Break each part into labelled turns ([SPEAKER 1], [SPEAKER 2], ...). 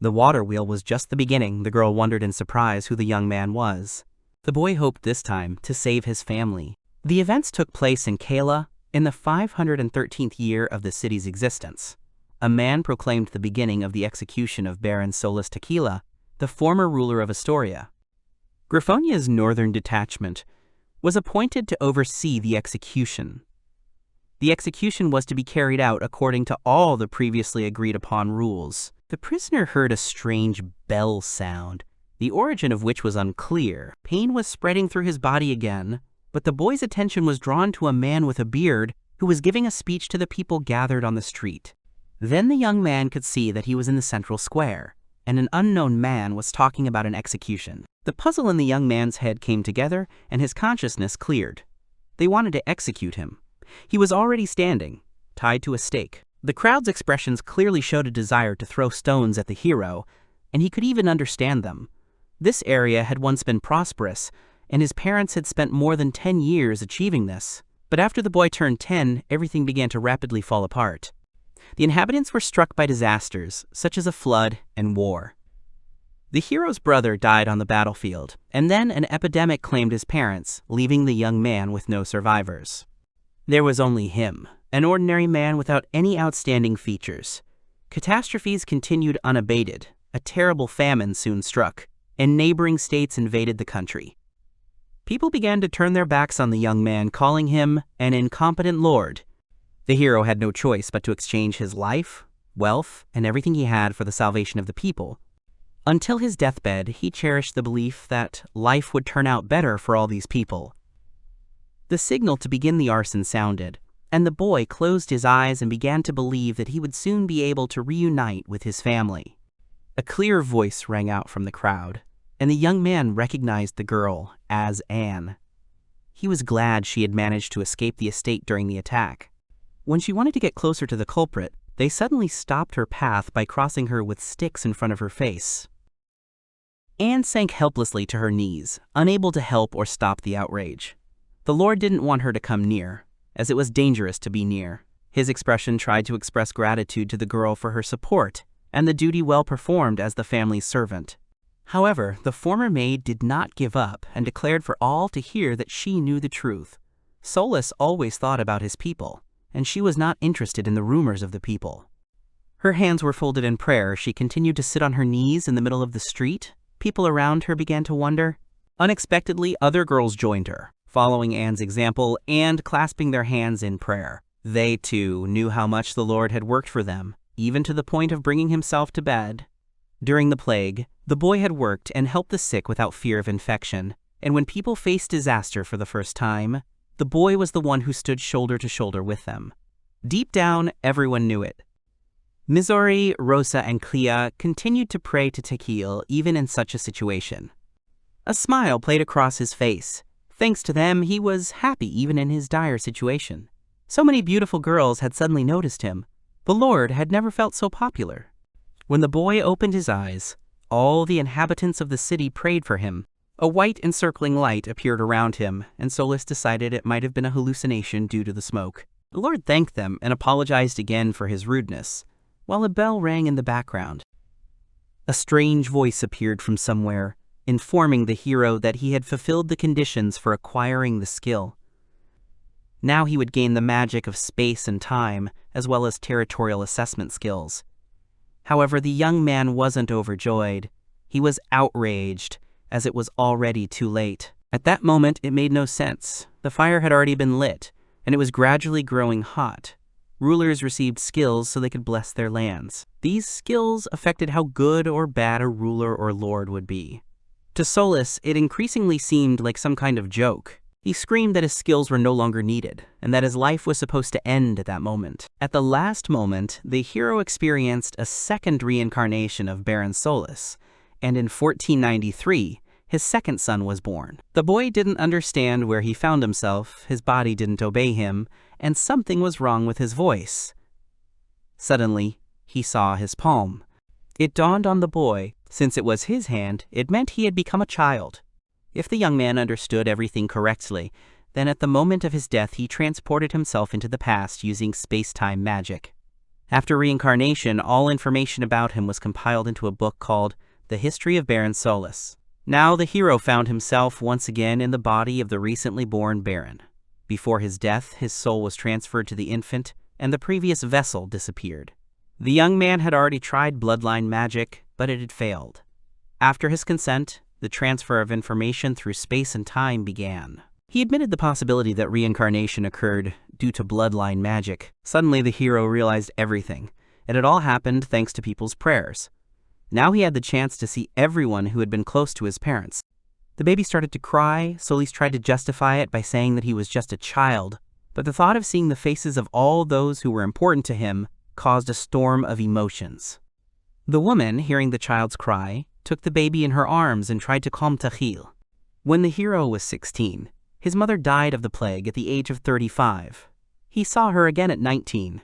[SPEAKER 1] The water wheel was just the beginning. The girl wondered in surprise who the young man was. The boy hoped this time to save his family. The events took place in Kala in the 513th year of the city's existence. A man proclaimed the beginning of the execution of Baron Solus Takahil, the former ruler of Astoria. Grifonia's northern detachment was appointed to oversee the execution. The execution was to be carried out according to all the previously agreed upon rules. The prisoner heard a strange bell sound, the origin of which was unclear. Pain was spreading through his body again, but the boy's attention was drawn to a man with a beard who was giving a speech to the people gathered on the street. Then the young man could see that he was in the central square, and an unknown man was talking about an execution. The puzzle in the young man's head came together, and his consciousness cleared. They wanted to execute him. He was already standing, tied to a stake. The crowd's expressions clearly showed a desire to throw stones at the hero, and he could even understand them. This area had once been prosperous, and his parents had spent more than 10 years achieving this. But after the boy turned 10, everything began to rapidly fall apart. The inhabitants were struck by disasters, such as a flood and war. The hero's brother died on the battlefield, and then an epidemic claimed his parents, leaving the young man with no survivors. There was only him, an ordinary man without any outstanding features. Catastrophes continued unabated. A terrible famine soon struck, and neighboring states invaded the country. People began to turn their backs on the young man, calling him an incompetent lord. The hero had no choice but to exchange his life, wealth, and everything he had for the salvation of the people. Until his deathbed, he cherished the belief that life would turn out better for all these people. The signal to begin the arson sounded, and the boy closed his eyes and began to believe that he would soon be able to reunite with his family. A clear voice rang out from the crowd, and the young man recognized the girl as Anne. He was glad she had managed to escape the estate during the attack. When she wanted to get closer to the culprit, they suddenly stopped her path by crossing her with sticks in front of her face. Anne sank helplessly to her knees, unable to help or stop the outrage. The Lord didn't want her to come near, as it was dangerous to be near. His expression tried to express gratitude to the girl for her support and the duty well performed as the family's servant. However, the former maid did not give up and declared for all to hear that she knew the truth. Solus always thought about his people, and she was not interested in the rumors of the people. Her hands were folded in prayer. She continued to sit on her knees in the middle of the street. People around her began to wonder. Unexpectedly, other girls joined her, following Anne's example and clasping their hands in prayer. They, too, knew how much the Lord had worked for them, even to the point of bringing himself to bed. During the plague, the boy had worked and helped the sick without fear of infection, and when people faced disaster for the first time, the boy was the one who stood shoulder to shoulder with them. Deep down, everyone knew it. Missouri, Rosa, and Clea continued to pray to Takahil even in such a situation. A smile played across his face. Thanks to them, he was happy even in his dire situation. So many beautiful girls had suddenly noticed him. The Lord had never felt so popular. When the boy opened his eyes, all the inhabitants of the city prayed for him. A white encircling light appeared around him, and Solus decided it might have been a hallucination due to the smoke. The Lord thanked them and apologized again for his rudeness, while a bell rang in the background. A strange voice appeared from somewhere, informing the hero that he had fulfilled the conditions for acquiring the skill. Now he would gain the magic of space and time, as well as territorial assessment skills. However, the young man wasn't overjoyed. He was outraged, as it was already too late. At that moment, it made no sense. The fire had already been lit, and it was gradually growing hot. Rulers received skills so they could bless their lands. These skills affected how good or bad a ruler or lord would be. To Solus, it increasingly seemed like some kind of joke. He screamed that his skills were no longer needed, and that his life was supposed to end at that moment. At the last moment, the hero experienced a second reincarnation of Baron Solus, and in 1493, his second son was born. The boy didn't understand where he found himself, his body didn't obey him, and something was wrong with his voice. Suddenly, he saw his palm. It dawned on the boy, since it was his hand, it meant he had become a child. If the young man understood everything correctly, then at the moment of his death he transported himself into the past using space-time magic. After reincarnation, all information about him was compiled into a book called The History of Baron Solis. Now the hero found himself once again in the body of the recently born Baron. Before his death, his soul was transferred to the infant, and the previous vessel disappeared. The young man had already tried bloodline magic, but it had failed. After his consent, the transfer of information through space and time began. He admitted the possibility that reincarnation occurred due to bloodline magic. Suddenly the hero realized everything. It had all happened thanks to people's prayers. Now he had the chance to see everyone who had been close to his parents. The baby started to cry. Solis tried to justify it by saying that he was just a child, but the thought of seeing the faces of all those who were important to him caused a storm of emotions. The woman, hearing the child's cry, took the baby in her arms and tried to calm Takahil. When the hero was 16, his mother died of the plague at the age of 35. He saw her again at 19.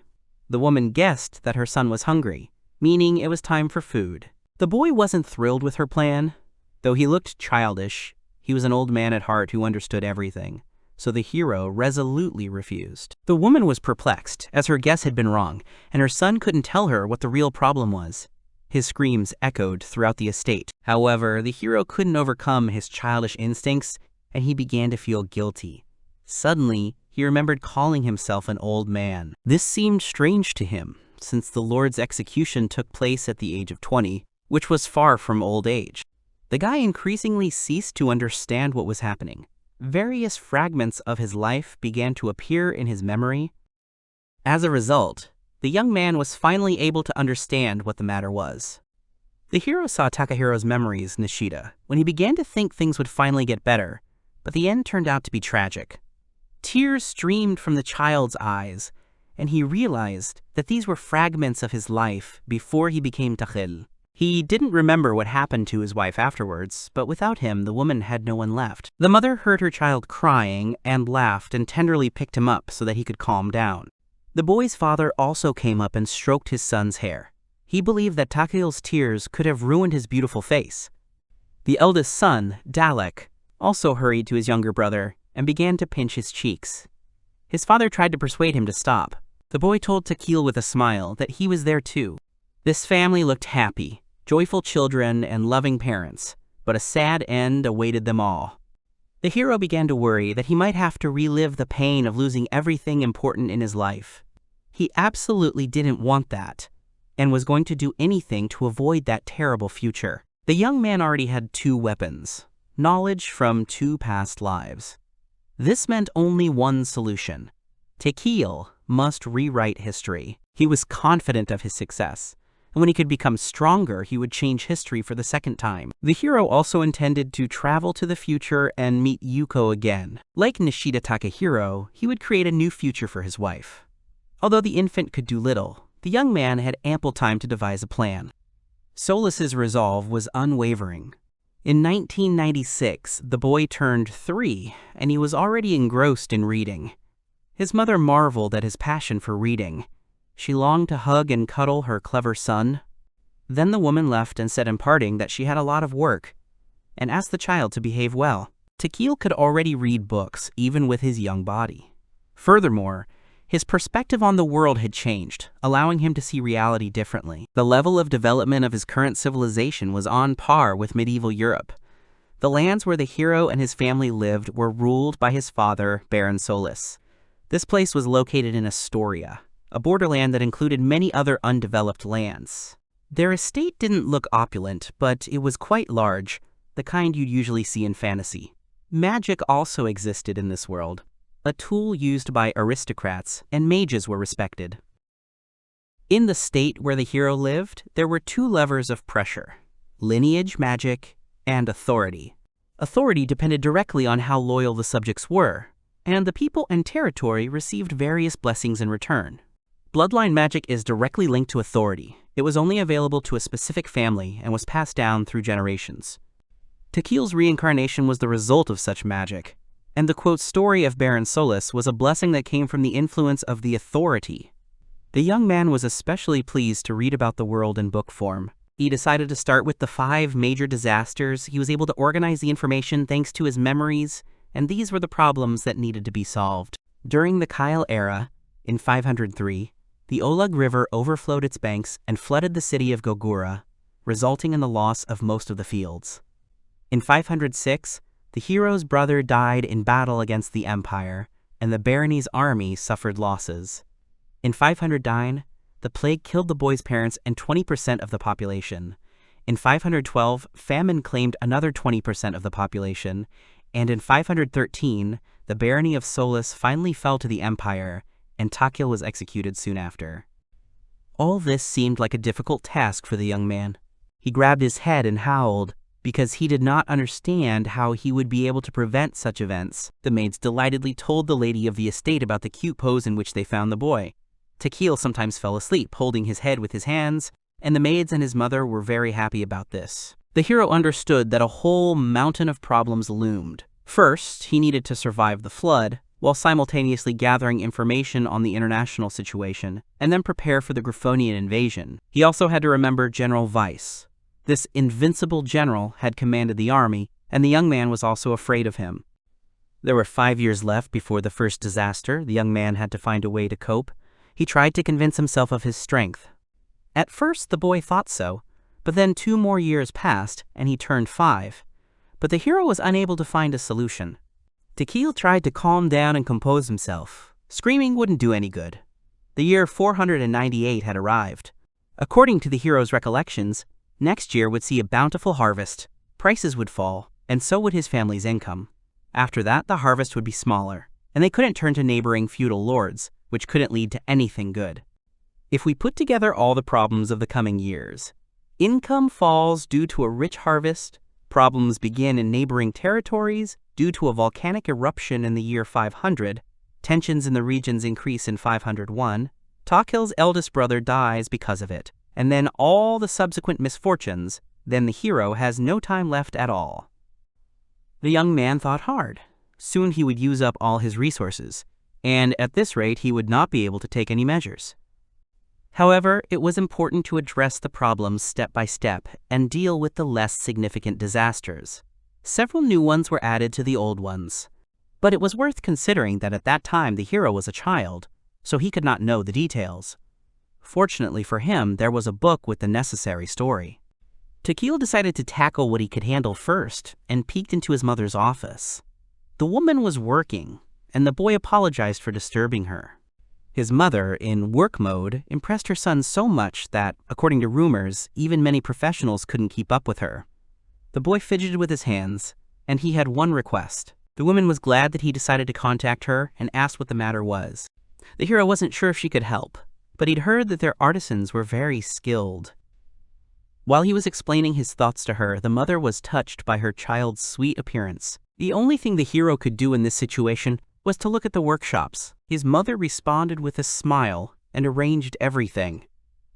[SPEAKER 1] The woman guessed that her son was hungry, meaning it was time for food. The boy wasn't thrilled with her plan. Though he looked childish, he was an old man at heart who understood everything, so the hero resolutely refused. The woman was perplexed, as her guess had been wrong, and her son couldn't tell her what the real problem was. His screams echoed throughout the estate. However, the hero couldn't overcome his childish instincts, and he began to feel guilty. Suddenly, he remembered calling himself an old man. This seemed strange to him, since the Lord's execution took place at the age of 20, which was far from old age. The guy increasingly ceased to understand what was happening. Various fragments of his life began to appear in his memory. As a result, the young man was finally able to understand what the matter was. The hero saw Takahiro's memories, Nishida, when he began to think things would finally get better, but the end turned out to be tragic. Tears streamed from the child's eyes, and he realized that these were fragments of his life before he became Takahil. He didn't remember what happened to his wife afterwards, but without him, the woman had no one left. The mother heard her child crying and laughed and tenderly picked him up so that he could calm down. The boy's father also came up and stroked his son's hair. He believed that Takahil's tears could have ruined his beautiful face. The eldest son, Dalek, also hurried to his younger brother and began to pinch his cheeks. His father tried to persuade him to stop. The boy told Takahil with a smile that he was there too. This family looked happy, joyful children and loving parents, but a sad end awaited them all. The hero began to worry that he might have to relive the pain of losing everything important in his life. He absolutely didn't want that, and was going to do anything to avoid that terrible future. The young man already had two weapons: knowledge from two past lives. This meant only one solution. Takahil must rewrite history. He was confident of his success, and when he could become stronger, he would change history for the second time. The hero also intended to travel to the future and meet Yuko again. Like Nishida Takahiro, he would create a new future for his wife. Although the infant could do little, the young man had ample time to devise a plan. Solis's resolve was unwavering. In 1996, the boy turned 3, and he was already engrossed in reading. His mother marveled at his passion for reading. She longed to hug and cuddle her clever son. Then the woman left and said in parting that she had a lot of work, and asked the child to behave well. Takahil could already read books, even with his young body. Furthermore, his perspective on the world had changed, allowing him to see reality differently. The level of development of his current civilization was on par with medieval Europe. The lands where the hero and his family lived were ruled by his father, Baron Solis. This place was located in Astoria, a borderland that included many other undeveloped lands. Their estate didn't look opulent, but it was quite large, the kind you'd usually see in fantasy. Magic also existed in this world, a tool used by aristocrats, and mages were respected. In the state where the hero lived, there were two levers of pressure: lineage magic and authority. Authority depended directly on how loyal the subjects were, and the people and territory received various blessings in return. Bloodline magic is directly linked to authority. It was only available to a specific family and was passed down through generations. Takahil's reincarnation was the result of such magic, and the quote story of Baron Solis was a blessing that came from the influence of the authority. The young man was especially pleased to read about the world in book form. He decided to start with the 5 major disasters. He was able to organize the information thanks to his memories, and these were the problems that needed to be solved. During the Kyle era, in 503, The Oleg River overflowed its banks and flooded the city of Gogura, resulting in the loss of most of the fields. In 506, the hero's brother died in battle against the empire, and the barony's army suffered losses. In 509, the plague killed the boy's parents and 20% of the population. In 512, famine claimed another 20% of the population, and in 513, the barony of Solus finally fell to the empire, and Takahil was executed soon after. All this seemed like a difficult task for the young man. He grabbed his head and howled, because he did not understand how he would be able to prevent such events. The maids delightedly told the lady of the estate about the cute pose in which they found the boy. Takahil sometimes fell asleep, holding his head with his hands, and the maids and his mother were very happy about this. The hero understood that a whole mountain of problems loomed. First, he needed to survive the flood, while simultaneously gathering information on the international situation, and then prepare for the Griffonian invasion. He also had to remember General Weiss. This invincible general had commanded the army, and the young man was also afraid of him. There were 5 years left before the first disaster. The young man had to find a way to cope. He tried to convince himself of his strength. At first, the boy thought so, but then 2 more years passed, and he turned 5. But the hero was unable to find a solution. Takahil tried to calm down and compose himself. Screaming wouldn't do any good. The year 498 had arrived. According to the hero's recollections, next year would see a bountiful harvest, prices would fall, and so would his family's income. After that, the harvest would be smaller, and they couldn't turn to neighboring feudal lords, which couldn't lead to anything good. If we put together all the problems of the coming years, income falls due to a rich harvest, problems begin in neighboring territories due to a volcanic eruption in the year 500, tensions in the regions increase in 501, Takahil's eldest brother dies because of it, and then all the subsequent misfortunes, then the hero has no time left at all. The young man thought hard. Soon he would use up all his resources, and at this rate he would not be able to take any measures. However, it was important to address the problems step by step and deal with the less significant disasters. Several new ones were added to the old ones. But it was worth considering that at that time the hero was a child, so he could not know the details. Fortunately for him, there was a book with the necessary story. Takahil decided to tackle what he could handle first and peeked into his mother's office. The woman was working, and the boy apologized for disturbing her. His mother, in work mode, impressed her son so much that, according to rumors, even many professionals couldn't keep up with her. The boy fidgeted with his hands, and he had one request. The woman was glad that he decided to contact her and asked what the matter was. The hero wasn't sure if she could help, but he'd heard that their artisans were very skilled. While he was explaining his thoughts to her, the mother was touched by her child's sweet appearance. The only thing the hero could do in this situation was to look at the workshops. His mother responded with a smile and arranged everything.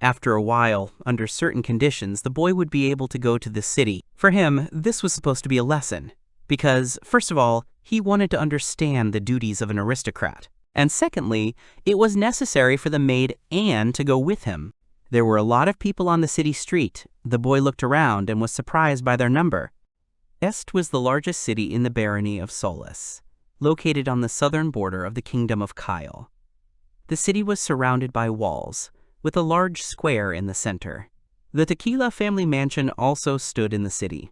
[SPEAKER 1] After a while, under certain conditions, the boy would be able to go to the city. For him, this was supposed to be a lesson, because, first of all, he wanted to understand the duties of an aristocrat, and secondly, it was necessary for the maid Anne to go with him. There were a lot of people on the city street. The boy looked around and was surprised by their number. Est was the largest city in the barony of Solus, located on the southern border of the kingdom of Kyle. The city was surrounded by walls, with a large square in the center. The Takahil family mansion also stood in the city.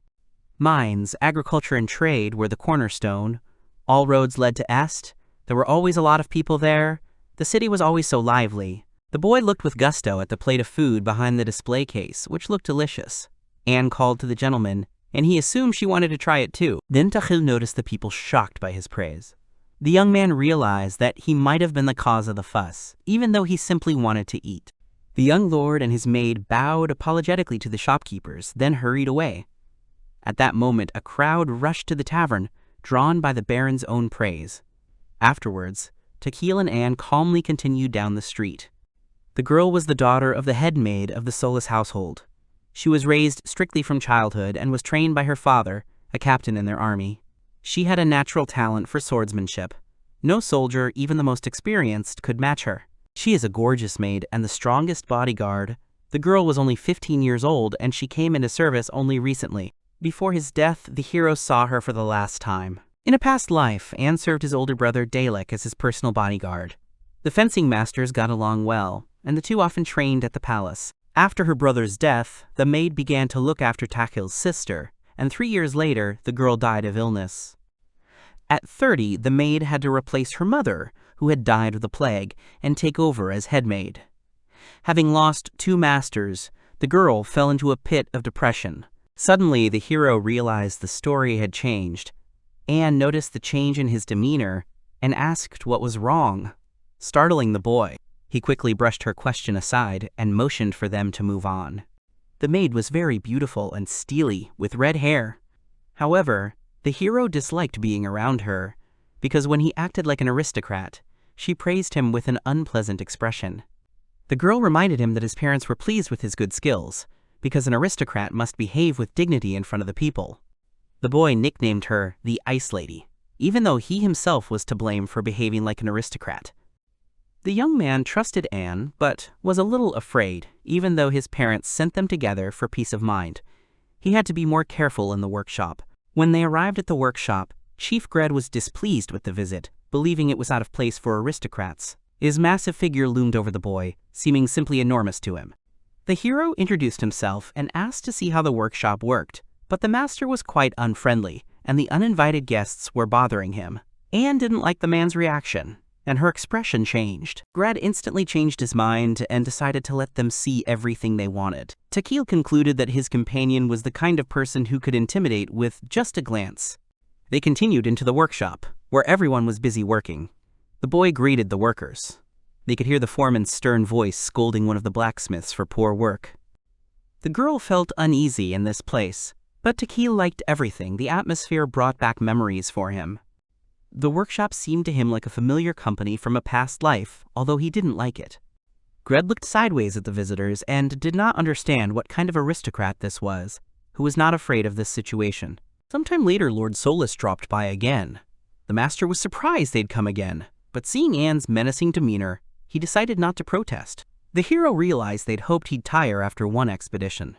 [SPEAKER 1] Mines, agriculture, and trade were the cornerstone. All roads led to Est. There were always a lot of people there. The city was always so lively. The boy looked with gusto at the plate of food behind the display case, which looked delicious. Anne called to the gentleman, and he assumed she wanted to try it too. Then Takahil noticed the people shocked by his praise. The young man realized that he might have been the cause of the fuss, even though he simply wanted to eat. The young lord and his maid bowed apologetically to the shopkeepers, then hurried away. At that moment, a crowd rushed to the tavern, drawn by the baron's own praise. Afterwards, Takahil and Anne calmly continued down the street. The girl was the daughter of the head maid of the Solus household. She was raised strictly from childhood and was trained by her father, a captain in their army. She had a natural talent for swordsmanship. No soldier, even the most experienced, could match her. She is a gorgeous maid and the strongest bodyguard. The girl was only 15 years old and she came into service only recently. Before his death, the hero saw her for the last time. In a past life, Anne served his older brother Dalek as his personal bodyguard. The fencing masters got along well, and the two often trained at the palace. After her brother's death, the maid began to look after Takahil's sister, and 3 years later, the girl died of illness. At 30, the maid had to replace her mother, who had died of the plague, and take over as head maid. Having lost 2 masters, the girl fell into a pit of depression. Suddenly, the hero realized the story had changed. Anne noticed the change in his demeanor and asked what was wrong, startling the boy. He quickly brushed her question aside and motioned for them to move on. The maid was very beautiful and steely, with red hair. However, the hero disliked being around her, because when he acted like an aristocrat, she praised him with an unpleasant expression. The girl reminded him that his parents were pleased with his good skills, because an aristocrat must behave with dignity in front of the people. The boy nicknamed her the Ice Lady, even though he himself was to blame for behaving like an aristocrat. The young man trusted Anne, but was a little afraid, even though his parents sent them together for peace of mind. He had to be more careful in the workshop. When they arrived at the workshop, Chief Gred was displeased with the visit, believing it was out of place for aristocrats. His massive figure loomed over the boy, seeming simply enormous to him. The hero introduced himself and asked to see how the workshop worked, but the master was quite unfriendly, and the uninvited guests were bothering him. Anne didn't like the man's reaction, and her expression changed. Gred instantly changed his mind and decided to let them see everything they wanted. Takahil concluded that his companion was the kind of person who could intimidate with just a glance. They continued into the workshop, where everyone was busy working. The boy greeted the workers. They could hear the foreman's stern voice scolding one of the blacksmiths for poor work. The girl felt uneasy in this place, but Takahil liked everything. The atmosphere brought back memories for him. The workshop seemed to him like a familiar company from a past life, although he didn't like it. Gred looked sideways at the visitors and did not understand what kind of aristocrat this was, who was not afraid of this situation. Sometime later, Lord Solus dropped by again. The master was surprised they'd come again, but seeing Anne's menacing demeanor, he decided not to protest. The hero realized they'd hoped he'd tire after one expedition.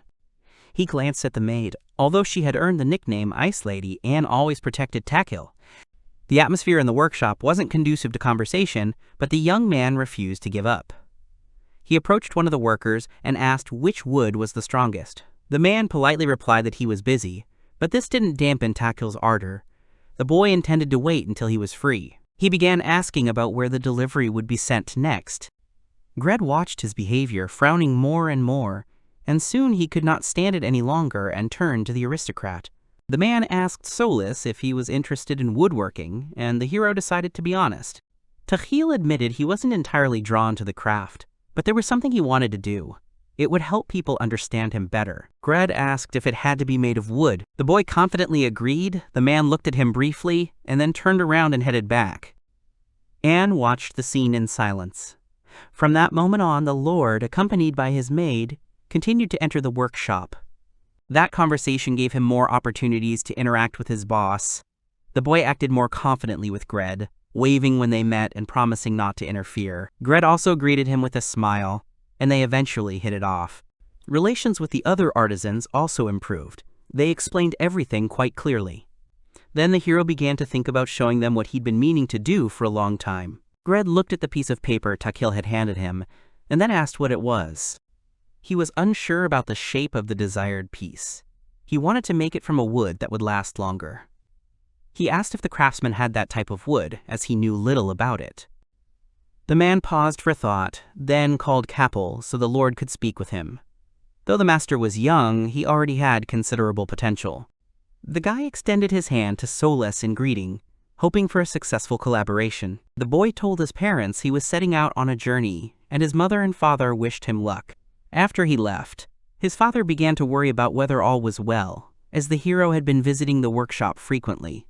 [SPEAKER 1] He glanced at the maid. Although she had earned the nickname Ice Lady, Anne always protected Takahil. The atmosphere in the workshop wasn't conducive to conversation, but the young man refused to give up. He approached one of the workers and asked which wood was the strongest. The man politely replied that he was busy, but this didn't dampen Takahil's ardor. The boy intended to wait until he was free. He began asking about where the delivery would be sent next. Gred watched his behavior, frowning more and more, and soon he could not stand it any longer and turned to the aristocrat. The man asked Solus if he was interested in woodworking, and the hero decided to be honest. Takahil admitted he wasn't entirely drawn to the craft, but there was something he wanted to do. It would help people understand him better. Gred asked if it had to be made of wood. The boy confidently agreed. The man looked at him briefly, and then turned around and headed back. Anne watched the scene in silence. From that moment on, the lord, accompanied by his maid, continued to enter the workshop. That conversation gave him more opportunities to interact with his boss. The boy acted more confidently with Gred, waving when they met and promising not to interfere. Gred also greeted him with a smile, and they eventually hit it off. Relations with the other artisans also improved. They explained everything quite clearly. Then the hero began to think about showing them what he'd been meaning to do for a long time. Gred looked at the piece of paper Takahil had handed him, and then asked what it was. He was unsure about the shape of the desired piece. He wanted to make it from a wood that would last longer. He asked if the craftsman had that type of wood, as he knew little about it. The man paused for thought, then called Capel so the lord could speak with him. Though the master was young, he already had considerable potential. The guy extended his hand to Solus in greeting, hoping for a successful collaboration. The boy told his parents he was setting out on a journey, and his mother and father wished him luck. After he left, his father began to worry about whether all was well, as the hero had been visiting the workshop frequently.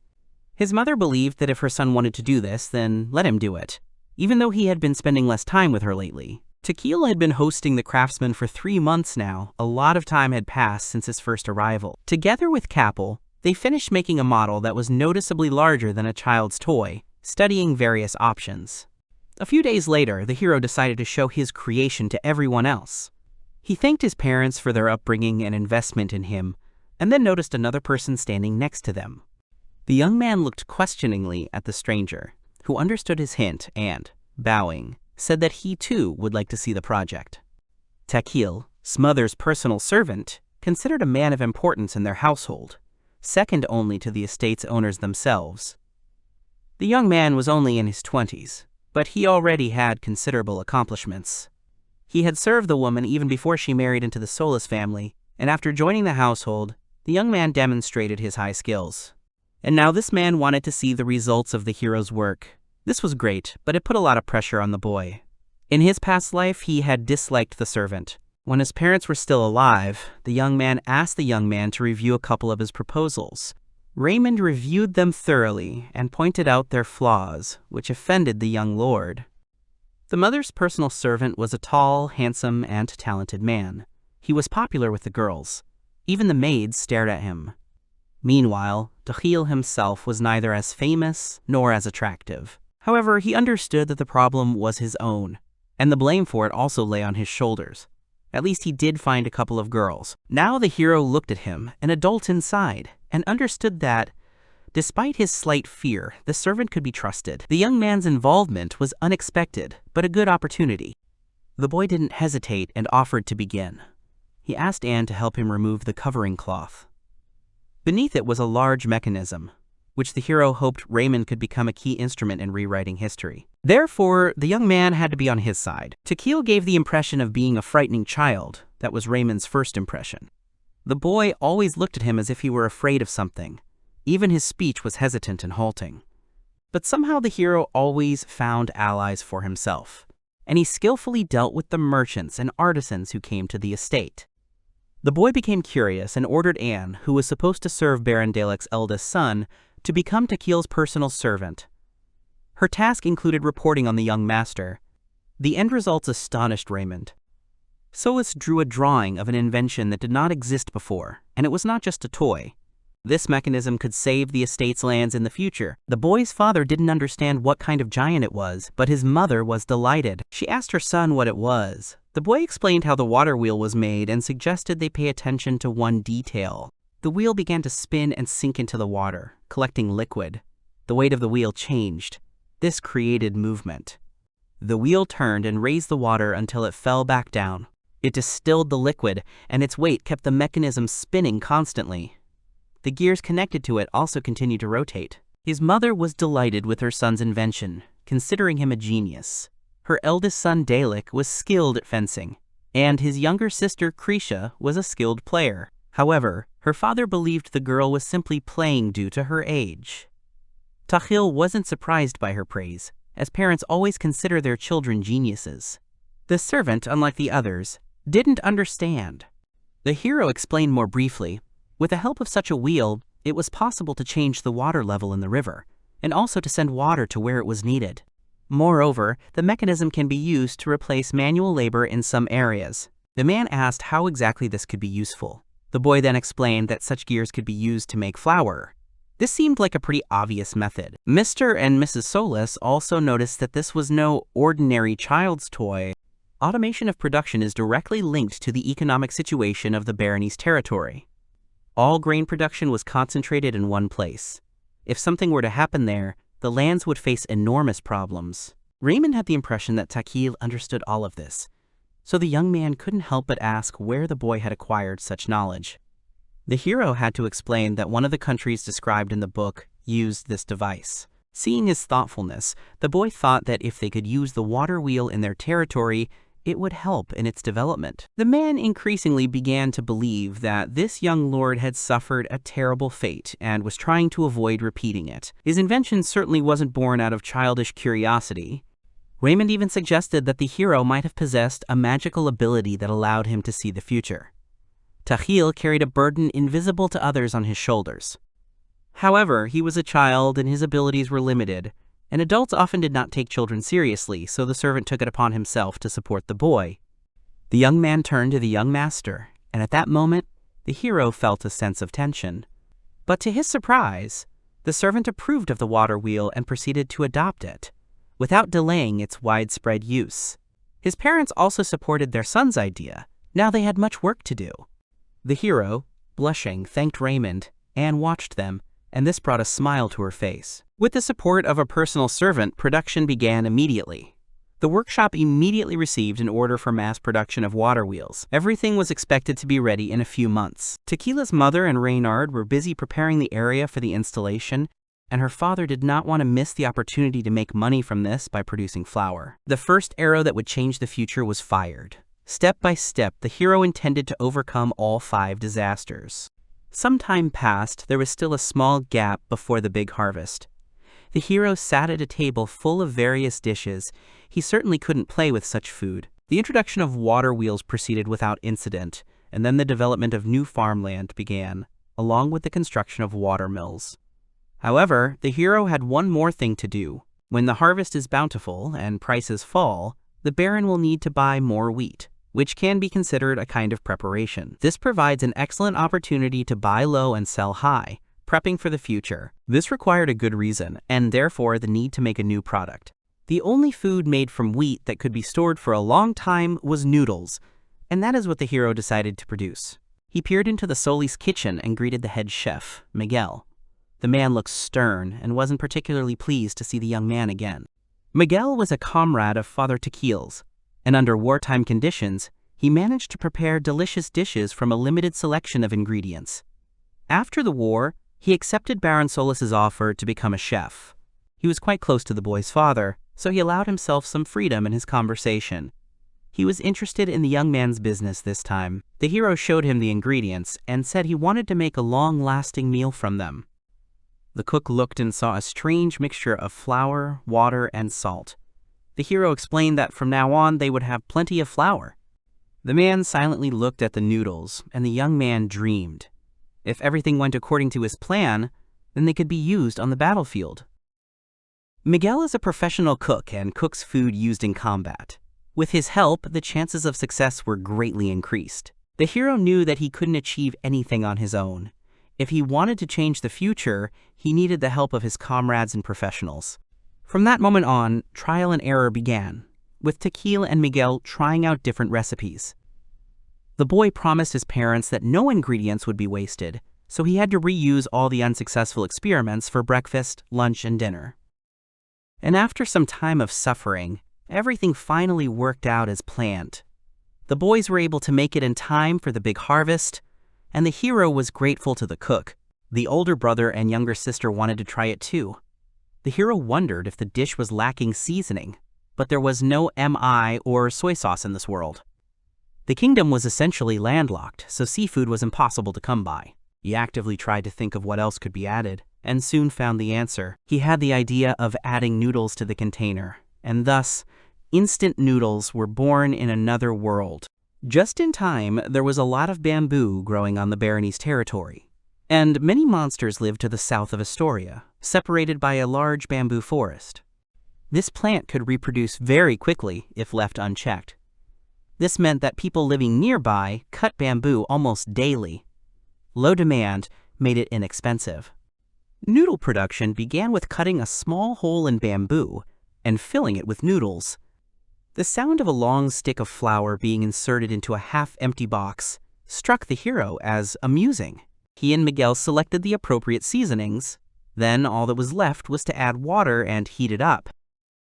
[SPEAKER 1] His mother believed that if her son wanted to do this, then let him do it, even though he had been spending less time with her lately. Takahil had been hosting the craftsman for 3 months now. A lot of time had passed since his first arrival. Together with Capel, they finished making a model that was noticeably larger than a child's toy, studying various options. A few days later, the hero decided to show his creation to everyone else. He thanked his parents for their upbringing and investment in him, and then noticed another person standing next to them. The young man looked questioningly at the stranger, who understood his hint and, bowing, said that he too would like to see the project. Takahil, Smother's personal servant, considered a man of importance in their household, second only to the estate's owners themselves. The young man was only in his 20s, but he already had considerable accomplishments. He had served the woman even before she married into the Solis family, and after joining the household, the young man demonstrated his high skills. And now this man wanted to see the results of the hero's work. This was great, but it put a lot of pressure on the boy. In his past life, he had disliked the servant. When his parents were still alive, the young man asked the young man to review a couple of his proposals. Raymond reviewed them thoroughly and pointed out their flaws, which offended the young lord. The mother's personal servant was a tall, handsome, and talented man. He was popular with the girls. Even the maids stared at him. Meanwhile, Takahil himself was neither as famous nor as attractive. However, he understood that the problem was his own, and the blame for it also lay on his shoulders. At least he did find a couple of girls. Now the hero looked at him, an adult inside, and understood that, despite his slight fear, the servant could be trusted. The young man's involvement was unexpected, but a good opportunity. The boy didn't hesitate and offered to begin. He asked Anne to help him remove the covering cloth. Beneath it was a large mechanism, which the hero hoped Raymond could become a key instrument in rewriting history. Therefore, the young man had to be on his side. Takahil gave the impression of being a frightening child. That was Raymond's first impression. The boy always looked at him as if he were afraid of something. Even his speech was hesitant and halting. But somehow the hero always found allies for himself, and he skillfully dealt with the merchants and artisans who came to the estate. The boy became curious and ordered Anne, who was supposed to serve Baron Dalek's eldest son, to become Takahil's personal servant. Her task included reporting on the young master. The end results astonished Raymond. Solis drew a drawing of an invention that did not exist before, and it was not just a toy. This mechanism could save the estate's lands in the future. The boy's father didn't understand what kind of giant it was, but his mother was delighted. She asked her son what it was. The boy explained how the water wheel was made and suggested they pay attention to one detail. The wheel began to spin and sink into the water, collecting liquid. The weight of the wheel changed. This created movement. The wheel turned and raised the water until it fell back down. It distilled the liquid, and its weight kept the mechanism spinning constantly. The gears connected to it also continued to rotate. His mother was delighted with her son's invention, considering him a genius. Her eldest son Dalek was skilled at fencing, and his younger sister Krisha was a skilled player. However, her father believed the girl was simply playing due to her age. Takahil wasn't surprised by her praise, as parents always consider their children geniuses. The servant, unlike the others, didn't understand. The hero explained more briefly. With the help of such a wheel, it was possible to change the water level in the river, and also to send water to where it was needed. Moreover, the mechanism can be used to replace manual labor in some areas. The man asked how exactly this could be useful. The boy then explained that such gears could be used to make flour. This seemed like a pretty obvious method. Mr. and Mrs. Solis also noticed that this was no ordinary child's toy. Automation of production is directly linked to the economic situation of the barony's territory. All grain production was concentrated in one place. If something were to happen there, the lands would face enormous problems. Raymond had the impression that Takahil understood all of this, so the young man couldn't help but ask where the boy had acquired such knowledge. The hero had to explain that one of the countries described in the book used this device. Seeing his thoughtfulness, the boy thought that if they could use the water wheel in their territory, it would help in its development. The man increasingly began to believe that this young lord had suffered a terrible fate and was trying to avoid repeating it. His invention certainly wasn't born out of childish curiosity. Raymond even suggested that the hero might have possessed a magical ability that allowed him to see the future. Takahil carried a burden invisible to others on his shoulders. However, he was a child and his abilities were limited, and adults often did not take children seriously, so the servant took it upon himself to support the boy. The young man turned to the young master, and at that moment, the hero felt a sense of tension. But to his surprise, the servant approved of the water wheel and proceeded to adopt it, without delaying its widespread use. His parents also supported their son's idea. Now they had much work to do. The hero, blushing, thanked Raymond. Anne watched them, and this brought a smile to her face. With the support of a personal servant, production began immediately. The workshop immediately received an order for mass production of water wheels. Everything was expected to be ready in a few months. Takahil's mother and Reynard were busy preparing the area for the installation, and her father did not want to miss the opportunity to make money from this by producing flour. The first arrow that would change the future was fired. Step by step, the hero intended to overcome all 5 disasters. Some time passed, there was still a small gap before the big harvest. The hero sat at a table full of various dishes. He certainly couldn't play with such food. The introduction of water wheels proceeded without incident, and then the development of new farmland began, along with the construction of water mills. However, the hero had one more thing to do. When the harvest is bountiful and prices fall, the baron will need to buy more wheat, which can be considered a kind of preparation. This provides an excellent opportunity to buy low and sell high, prepping for the future. This required a good reason, and therefore the need to make a new product. The only food made from wheat that could be stored for a long time was noodles, and that is what the hero decided to produce. He peered into the Solis kitchen and greeted the head chef, Miguel. The man looked stern and wasn't particularly pleased to see the young man again. Miguel was a comrade of Father Takahil's, and under wartime conditions, he managed to prepare delicious dishes from a limited selection of ingredients. After the war, he accepted Baron Solis's offer to become a chef. He was quite close to the boy's father, so he allowed himself some freedom in his conversation. He was interested in the young man's business this time. The hero showed him the ingredients and said he wanted to make a long-lasting meal from them. The cook looked and saw a strange mixture of flour, water, and salt. The hero explained that from now on they would have plenty of flour. The man silently looked at the noodles, and the young man dreamed. If everything went according to his plan, then they could be used on the battlefield. Miguel is a professional cook and cooks food used in combat. With his help, the chances of success were greatly increased. The hero knew that he couldn't achieve anything on his own. If he wanted to change the future, he needed the help of his comrades and professionals. From that moment on, trial and error began, with Takahil and Miguel trying out different recipes. The boy promised his parents that no ingredients would be wasted, so he had to reuse all the unsuccessful experiments for breakfast, lunch, and dinner. And after some time of suffering, everything finally worked out as planned. The boys were able to make it in time for the big harvest, and the hero was grateful to the cook. The older brother and younger sister wanted to try it too. The hero wondered if the dish was lacking seasoning, but there was no MI or soy sauce in this world. The kingdom was essentially landlocked, so seafood was impossible to come by. He actively tried to think of what else could be added, and soon found the answer. He had the idea of adding noodles to the container, and thus, instant noodles were born in another world. Just in time, there was a lot of bamboo growing on the barony's territory, and many monsters lived to the south of Astoria, separated by a large bamboo forest. This plant could reproduce very quickly if left unchecked. This meant that people living nearby cut bamboo almost daily. Low demand made it inexpensive. Noodle production began with cutting a small hole in bamboo and filling it with noodles. The sound of a long stick of flour being inserted into a half-empty box struck the hero as amusing. He and Miguel selected the appropriate seasonings. Then all that was left was to add water and heat it up.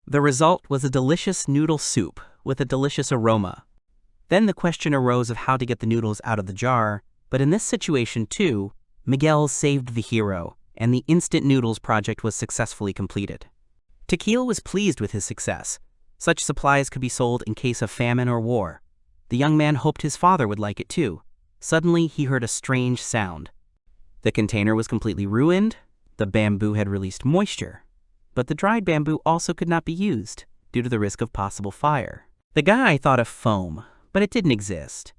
[SPEAKER 1] The result was a delicious noodle soup with a delicious aroma. Then the question arose of how to get the noodles out of the jar, but in this situation too, Miguel saved the hero, and the instant noodles project was successfully completed. Takahil was pleased with his success. Such supplies could be sold in case of famine or war. The young man hoped his father would like it too. Suddenly, he heard a strange sound. The container was completely ruined. The bamboo had released moisture, but the dried bamboo also could not be used due to the risk of possible fire. The guy thought of foam, but it didn't exist.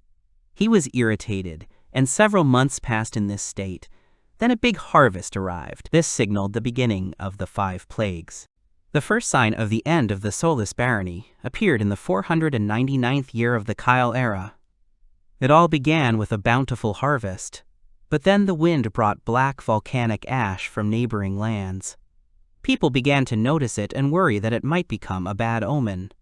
[SPEAKER 1] He was irritated, and several months passed in this state. Then a big harvest arrived. This signaled the beginning of the 5 plagues. The first sign of the end of the Solis barony appeared in the 499th year of the Kyle era. It all began with a bountiful harvest, but then the wind brought black volcanic ash from neighboring lands. People began to notice it and worry that it might become a bad omen.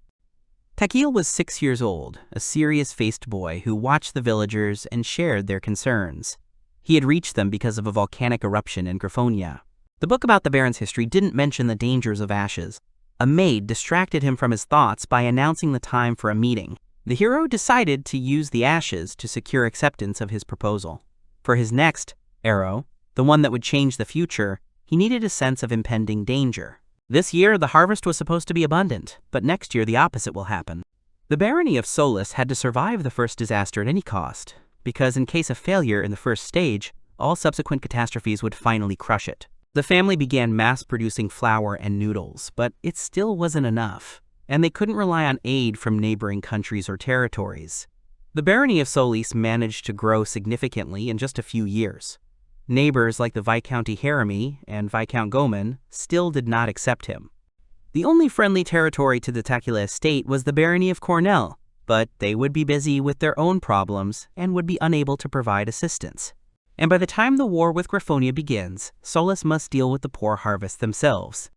[SPEAKER 1] Takahil was 6 years old, a serious-faced boy who watched the villagers and shared their concerns. He had reached them because of a volcanic eruption in Griffonia. The book about the Baron's history didn't mention the dangers of ashes. A maid distracted him from his thoughts by announcing the time for a meeting. The hero decided to use the ashes to secure acceptance of his proposal. For his next arrow, the one that would change the future, he needed a sense of impending danger. This year, the harvest was supposed to be abundant, but next year the opposite will happen. The barony of Solis had to survive the first disaster at any cost, because in case of failure in the first stage, all subsequent catastrophes would finally crush it. The family began mass-producing flour and noodles, but it still wasn't enough, and they couldn't rely on aid from neighboring countries or territories. The barony of Solis managed to grow significantly in just a few years. Neighbors like the Viscounty Haremy and Viscount Goman still did not accept him. The only friendly territory to the Takahil estate was the barony of Cornell, but they would be busy with their own problems and would be unable to provide assistance. And by the time the war with Griffonia begins, Solis must deal with the poor harvest themselves.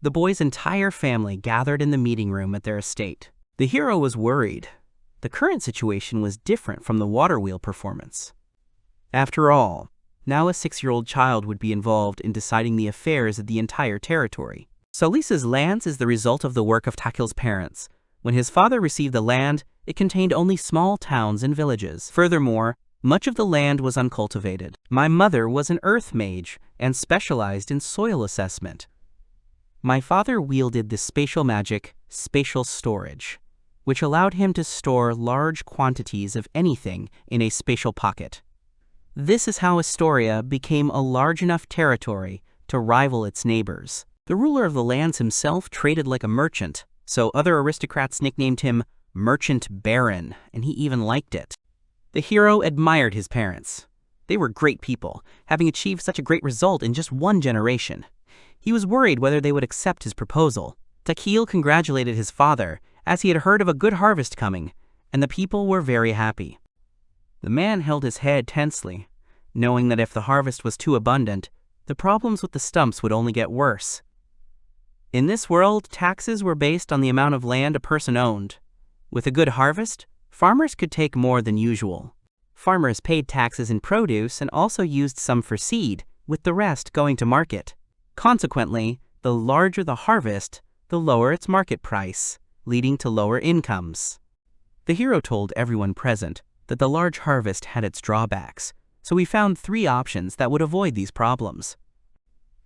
[SPEAKER 1] The boy's entire family gathered in the meeting room at their estate. The hero was worried. The current situation was different from the water wheel performance. After all, now a 6-year-old child would be involved in deciding the affairs of the entire territory. Solis's lands is the result of the work of Takahil's parents. When his father received the land, it contained only small towns and villages. Furthermore, much of the land was uncultivated. My mother was an earth mage and specialized in soil assessment. My father wielded the spatial magic, spatial storage, which allowed him to store large quantities of anything in a spatial pocket. This is how Astoria became a large enough territory to rival its neighbors. The ruler of the lands himself traded like a merchant, so other aristocrats nicknamed him Merchant Baron, and he even liked it. The hero admired his parents. They were great people, having achieved such a great result in just one generation. He was worried whether they would accept his proposal. Takahil congratulated his father, as he had heard of a good harvest coming, and the people were very happy. The man held his head tensely, knowing that if the harvest was too abundant, the problems with the stumps would only get worse. In this world, taxes were based on the amount of land a person owned. With a good harvest, farmers could take more than usual. Farmers paid taxes in produce and also used some for seed, with the rest going to market. Consequently, the larger the harvest, the lower its market price, leading to lower incomes. The hero told everyone present that the large harvest had its drawbacks, so he found 3 options that would avoid these problems.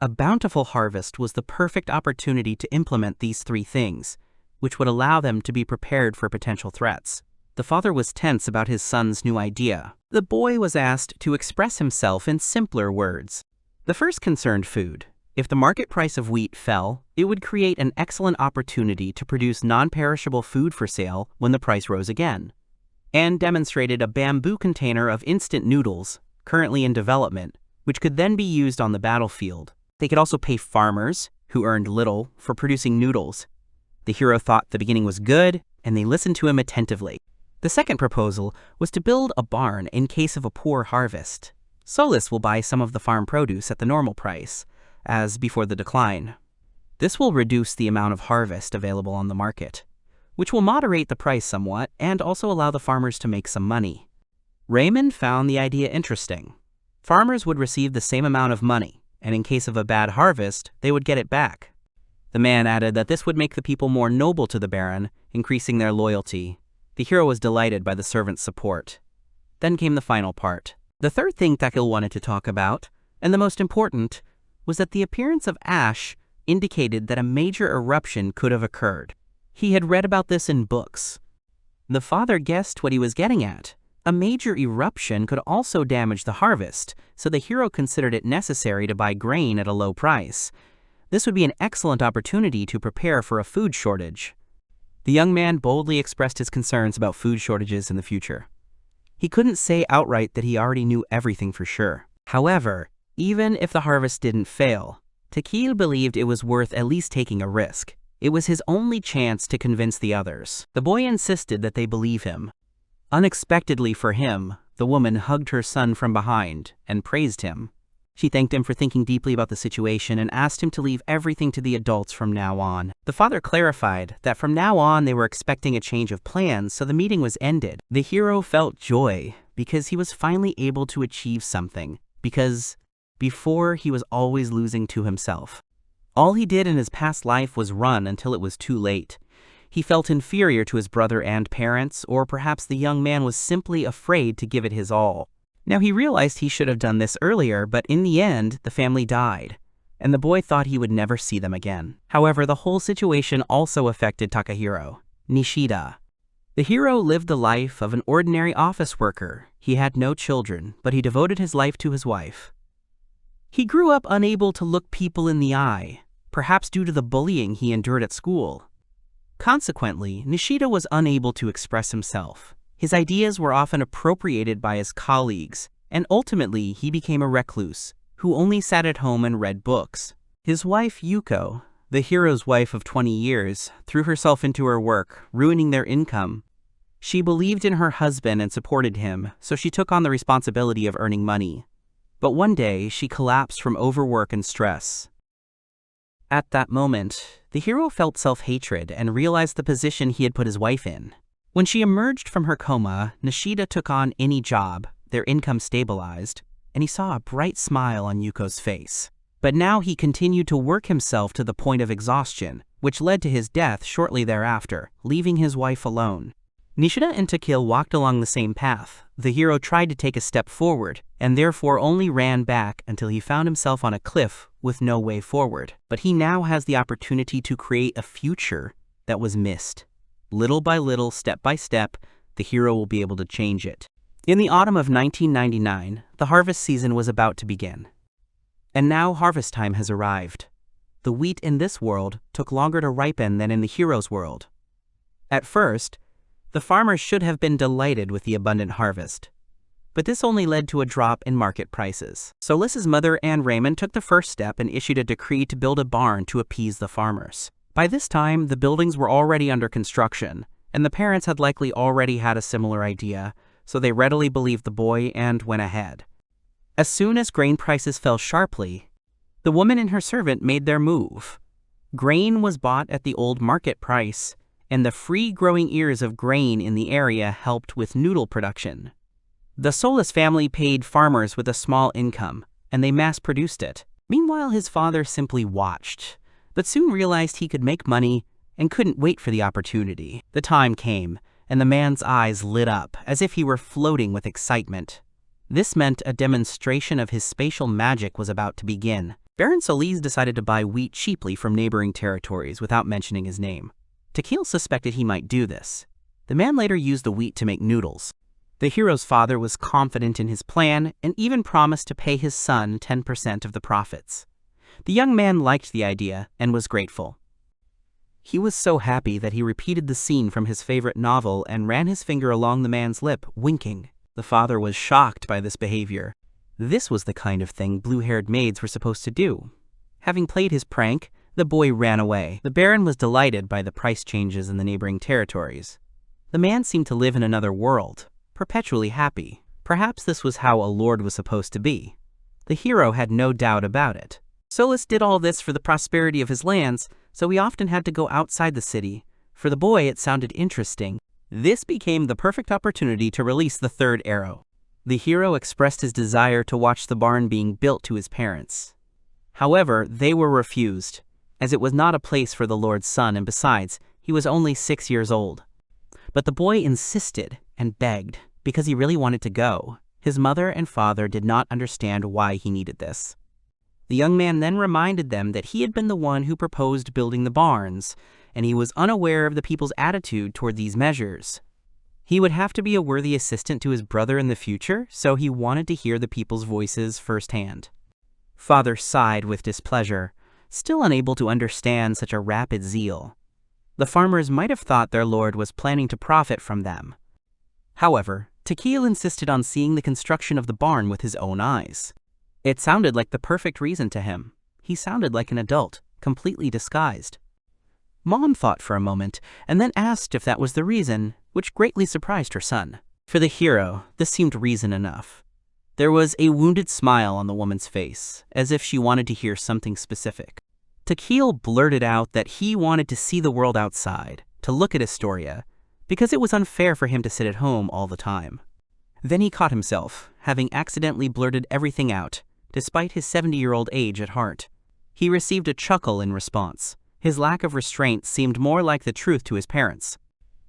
[SPEAKER 1] A bountiful harvest was the perfect opportunity to implement these 3 things, which would allow them to be prepared for potential threats. The father was tense about his son's new idea. The boy was asked to express himself in simpler words. The first concerned food. If the market price of wheat fell, it would create an excellent opportunity to produce non-perishable food for sale when the price rose again, and demonstrated a bamboo container of instant noodles, currently in development, which could then be used on the battlefield. They could also pay farmers, who earned little, for producing noodles. The hero thought the beginning was good, and they listened to him attentively. The second proposal was to build a barn in case of a poor harvest. Solis will buy some of the farm produce at the normal price, as before the decline. This will reduce the amount of harvest available on the market, which will moderate the price somewhat and also allow the farmers to make some money. Raymond found the idea interesting. Farmers would receive the same amount of money, and in case of a bad harvest, they would get it back. The man added that this would make the people more noble to the Baron, increasing their loyalty. The hero was delighted by the servant's support. Then came the final part. The third thing Takahil wanted to talk about, and the most important, was that the appearance of ash indicated that a major eruption could have occurred. He had read about this in books. The father guessed what he was getting at. A major eruption could also damage the harvest, so the hero considered it necessary to buy grain at a low price. This would be an excellent opportunity to prepare for a food shortage. The young man boldly expressed his concerns about food shortages in the future. He couldn't say outright that he already knew everything for sure. However, even if the harvest didn't fail, Takahil believed it was worth at least taking a risk. It was his only chance to convince the others. The boy insisted that they believe him. Unexpectedly for him, the woman hugged her son from behind and praised him. She thanked him for thinking deeply about the situation and asked him to leave everything to the adults from now on. The father clarified that from now on they were expecting a change of plans, so the meeting was ended. The hero felt joy because he was finally able to achieve something, because before he was always losing to himself. All he did in his past life was run until it was too late. He felt inferior to his brother and parents, or perhaps the young man was simply afraid to give it his all. Now he realized he should have done this earlier, but in the end, the family died, and the boy thought he would never see them again. However, the whole situation also affected Takahiro, Nishida. The hero lived the life of an ordinary office worker. He had no children, but he devoted his life to his wife. He grew up unable to look people in the eye, perhaps due to the bullying he endured at school. Consequently, Nishida was unable to express himself. His ideas were often appropriated by his colleagues, and ultimately he became a recluse, who only sat at home and read books. His wife Yuko, the hero's wife of 20 years, threw herself into her work, ruining their income. She believed in her husband and supported him, so she took on the responsibility of earning money. But one day, she collapsed from overwork and stress. At that moment, the hero felt self-hatred and realized the position he had put his wife in. When she emerged from her coma, Nishida took on any job, their income stabilized, and he saw a bright smile on Yuko's face. But now he continued to work himself to the point of exhaustion, which led to his death shortly thereafter, leaving his wife alone. Nishida and Takahil walked along the same path. The hero tried to take a step forward, and therefore only ran back until he found himself on a cliff with no way forward. But he now has the opportunity to create a future that was missed. Little by little, step by step, the hero will be able to change it. In the autumn of 1999, the harvest season was about to begin. And now harvest time has arrived. The wheat in this world took longer to ripen than in the hero's world. At first, the farmers should have been delighted with the abundant harvest. But this only led to a drop in market prices. So Lys's mother, Anne Raymond, took the first step and issued a decree to build a barn to appease the farmers. By this time, the buildings were already under construction, and the parents had likely already had a similar idea, so they readily believed the boy and went ahead. As soon as grain prices fell sharply, the woman and her servant made their move. Grain was bought at the old market price, and the free-growing ears of grain in the area helped with noodle production. The Solis family paid farmers with a small income, and they mass-produced it. Meanwhile, his father simply watched, but soon realized he could make money and couldn't wait for the opportunity. The time came, and the man's eyes lit up as if he were floating with excitement. This meant a demonstration of his spatial magic was about to begin. Baron Solis decided to buy wheat cheaply from neighboring territories without mentioning his name. Takahil suspected he might do this. The man later used the wheat to make noodles. The hero's father was confident in his plan and even promised to pay his son 10% of the profits. The young man liked the idea and was grateful. He was so happy that he repeated the scene from his favorite novel and ran his finger along the man's lip, winking. The father was shocked by this behavior. This was the kind of thing blue-haired maids were supposed to do. Having played his prank, the boy ran away. The Baron was delighted by the price changes in the neighboring territories. The man seemed to live in another world, perpetually happy. Perhaps this was how a lord was supposed to be. The hero had no doubt about it. Solis did all this for the prosperity of his lands, so he often had to go outside the city. For the boy, it sounded interesting. This became the perfect opportunity to release the third arrow. The hero expressed his desire to watch the barn being built to his parents. However, they were refused, as it was not a place for the lord's son, and besides, he was only 6 years old. But the boy insisted and begged because he really wanted to go. His mother and father did not understand why he needed this. The young man then reminded them that he had been the one who proposed building the barns, and he was unaware of the people's attitude toward these measures. He would have to be a worthy assistant to his brother in the future, so he wanted to hear the people's voices firsthand. Father sighed with displeasure, still unable to understand such a rapid zeal. The farmers might have thought their lord was planning to profit from them. However, Takahil insisted on seeing the construction of the barn with his own eyes. It sounded like the perfect reason to him. He sounded like an adult, completely disguised. Mom thought for a moment, and then asked if that was the reason, which greatly surprised her son. For the hero, this seemed reason enough. There was a wounded smile on the woman's face, as if she wanted to hear something specific. Takahil blurted out that he wanted to see the world outside, to look at Astoria, because it was unfair for him to sit at home all the time. Then he caught himself, having accidentally blurted everything out, despite his 70-year-old age at heart. He received a chuckle in response. His lack of restraint seemed more like the truth to his parents.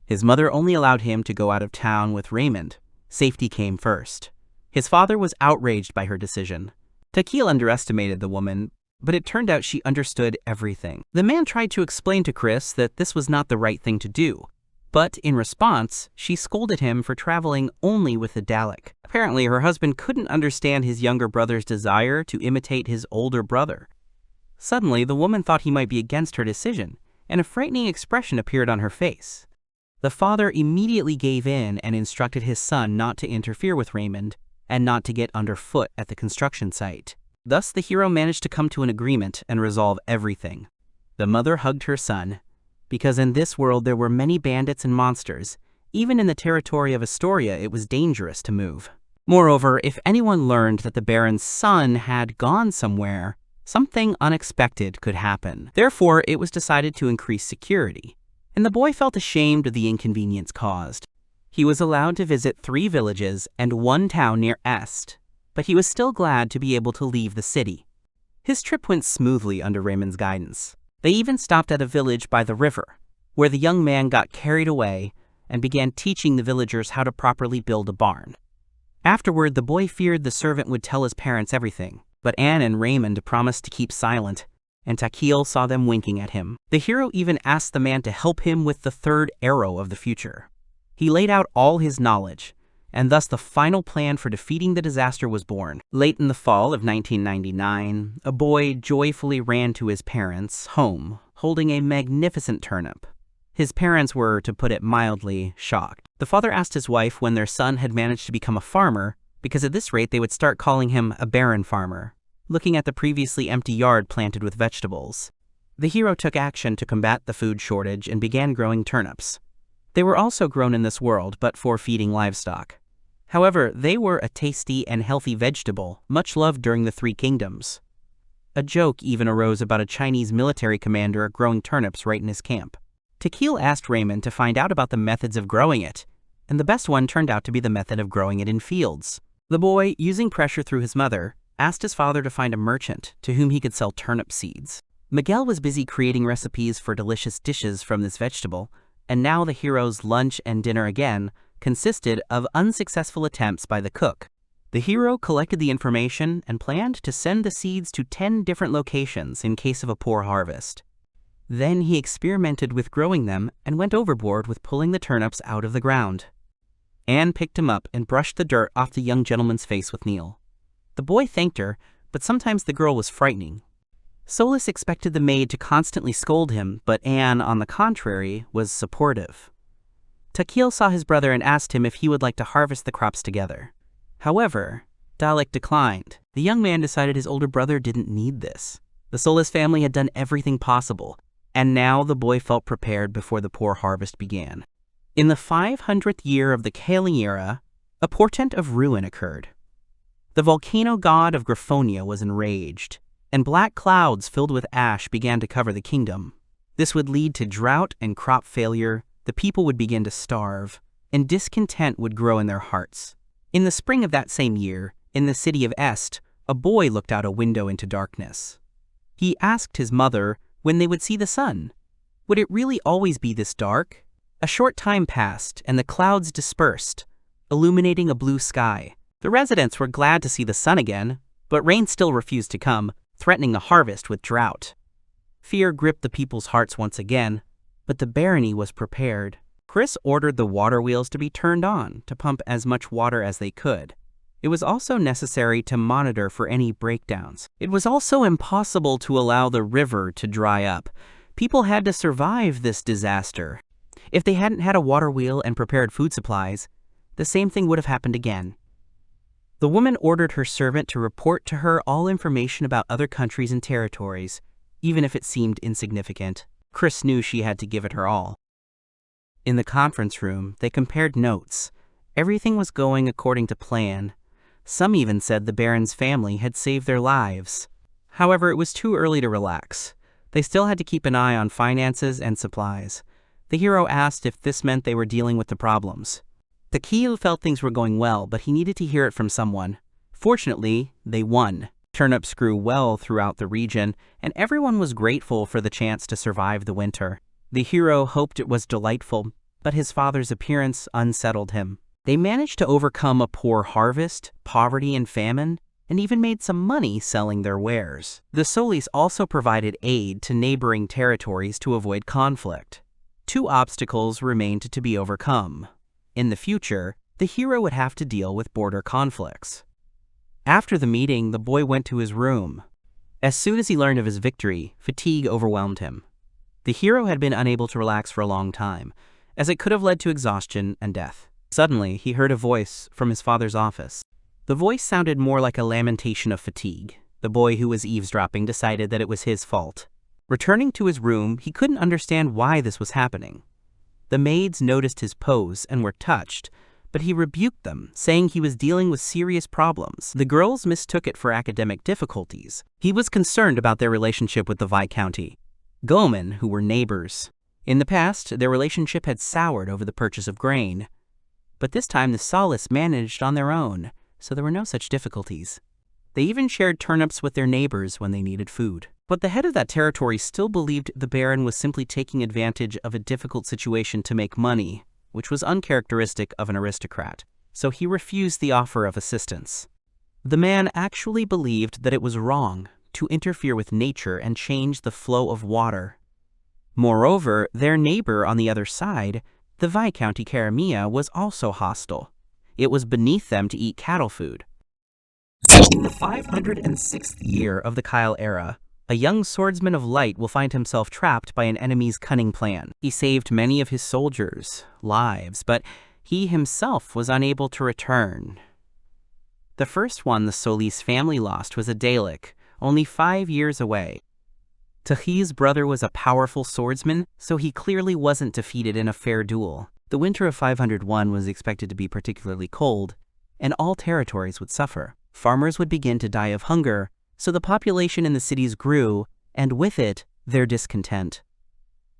[SPEAKER 1] His mother only allowed him to go out of town with Raymond. Safety came first. His father was outraged by her decision. Takahil underestimated the woman, but it turned out she understood everything. The man tried to explain to Chris that this was not the right thing to do, but in response, she scolded him for traveling only with the Dalek. Apparently, her husband couldn't understand his younger brother's desire to imitate his older brother. Suddenly, the woman thought he might be against her decision, and a frightening expression appeared on her face. The father immediately gave in and instructed his son not to interfere with Raymond and not to get underfoot at the construction site. Thus, the hero managed to come to an agreement and resolve everything. The mother hugged her son, because in this world there were many bandits and monsters. Even in the territory of Astoria, it was dangerous to move. Moreover, if anyone learned that the Baron's son had gone somewhere, something unexpected could happen. Therefore, it was decided to increase security, and the boy felt ashamed of the inconvenience caused. He was allowed to visit 3 villages and 1 town near Est, but he was still glad to be able to leave the city. His trip went smoothly under Raymond's guidance. They even stopped at a village by the river, where the young man got carried away and began teaching the villagers how to properly build a barn. Afterward, the boy feared the servant would tell his parents everything, but Anne and Raymond promised to keep silent, and Takahil saw them winking at him. The hero even asked the man to help him with the 3rd arrow of the future. He laid out all his knowledge, and thus the final plan for defeating the disaster was born. Late in the fall of 1999, a boy joyfully ran to his parents' home, holding a magnificent turnip. His parents were, to put it mildly, shocked. The father asked his wife when their son had managed to become a farmer, because at this rate they would start calling him a barren farmer, looking at the previously empty yard planted with vegetables. The hero took action to combat the food shortage and began growing turnips. They were also grown in this world, but for feeding livestock. However, they were a tasty and healthy vegetable, much loved during the 3 kingdoms. A joke even arose about a Chinese military commander growing turnips right in his camp. Takahil asked Raymond to find out about the methods of growing it, and the best one turned out to be the method of growing it in fields. The boy, using pressure through his mother, asked his father to find a merchant to whom he could sell turnip seeds. Miguel was busy creating recipes for delicious dishes from this vegetable, and now the hero's lunch and dinner again consisted of unsuccessful attempts by the cook. The hero collected the information and planned to send the seeds to 10 different locations in case of a poor harvest. Then he experimented with growing them and went overboard with pulling the turnips out of the ground. Anne picked him up and brushed the dirt off the young gentleman's face with Neil. The boy thanked her, but sometimes the girl was frightening. Solus expected the maid to constantly scold him, but Anne, on the contrary, was supportive. Takahil saw his brother and asked him if he would like to harvest the crops together. However, Dalek declined. The young man decided his older brother didn't need this. The Solus family had done everything possible, and now the boy felt prepared before the poor harvest began. In the 500th year of the Kaling era, a portent of ruin occurred. The volcano god of Graphonia was enraged, and black clouds filled with ash began to cover the kingdom. This would lead to drought and crop failure, the people would begin to starve, and discontent would grow in their hearts. In the spring of that same year, in the city of Est, a boy looked out a window into darkness. He asked his mother when they would see the sun. Would it really always be this dark? A short time passed, and the clouds dispersed, illuminating a blue sky. The residents were glad to see the sun again, but rain still refused to come, threatening the harvest with drought. Fear gripped the people's hearts once again, but the barony was prepared. Chris ordered the water wheels to be turned on to pump as much water as they could. It was also necessary to monitor for any breakdowns. It was also impossible to allow the river to dry up. People had to survive this disaster. If they hadn't had a water wheel and prepared food supplies, the same thing would have happened again. The woman ordered her servant to report to her all information about other countries and territories, even if it seemed insignificant. Chris knew she had to give it her all. In the conference room, they compared notes. Everything was going according to plan. Some even said the Baron's family had saved their lives. However, it was too early to relax. They still had to keep an eye on finances and supplies. The hero asked if this meant they were dealing with the problems. Takahil felt things were going well, but he needed to hear it from someone. Fortunately, they won. Turnips grew well throughout the region, and everyone was grateful for the chance to survive the winter. The hero hoped it was delightful, but his father's appearance unsettled him. They managed to overcome a poor harvest, poverty, and famine, and even made some money selling their wares. The Solis also provided aid to neighboring territories to avoid conflict. Two obstacles remained to be overcome. In the future, the hero would have to deal with border conflicts. After the meeting, the boy went to his room. As soon as he learned of his victory, fatigue overwhelmed him. The hero had been unable to relax for a long time, as it could have led to exhaustion and death. Suddenly, he heard a voice from his father's office. The voice sounded more like a lamentation of fatigue. The boy who was eavesdropping decided that it was his fault. Returning to his room, he couldn't understand why this was happening. The maids noticed his pose and were touched, but he rebuked them, saying he was dealing with serious problems. The girls mistook it for academic difficulties. He was concerned about their relationship with the Viscounty, Gomen, who were neighbors. In the past, their relationship had soured over the purchase of grain. But this time the Solis managed on their own, so there were no such difficulties. They even shared turnips with their neighbors when they needed food. But the head of that territory still believed the Baron was simply taking advantage of a difficult situation to make money, which was uncharacteristic of an aristocrat, so he refused the offer of assistance. The man actually believed that it was wrong to interfere with nature and change the flow of water. Moreover, their neighbor on the other side, the Viscounty Caramia, was also hostile. It was beneath them to eat cattle food. In the 506th year of the Kyle era, a young swordsman of light will find himself trapped by an enemy's cunning plan. He saved many of his soldiers' lives, but he himself was unable to return. The first one the Solis family lost was a Dalek, only 5 years away. Takahil's brother was a powerful swordsman, so he clearly wasn't defeated in a fair duel. The winter of 501 was expected to be particularly cold, and all territories would suffer. Farmers would begin to die of hunger, so the population in the cities grew, and with it, their discontent.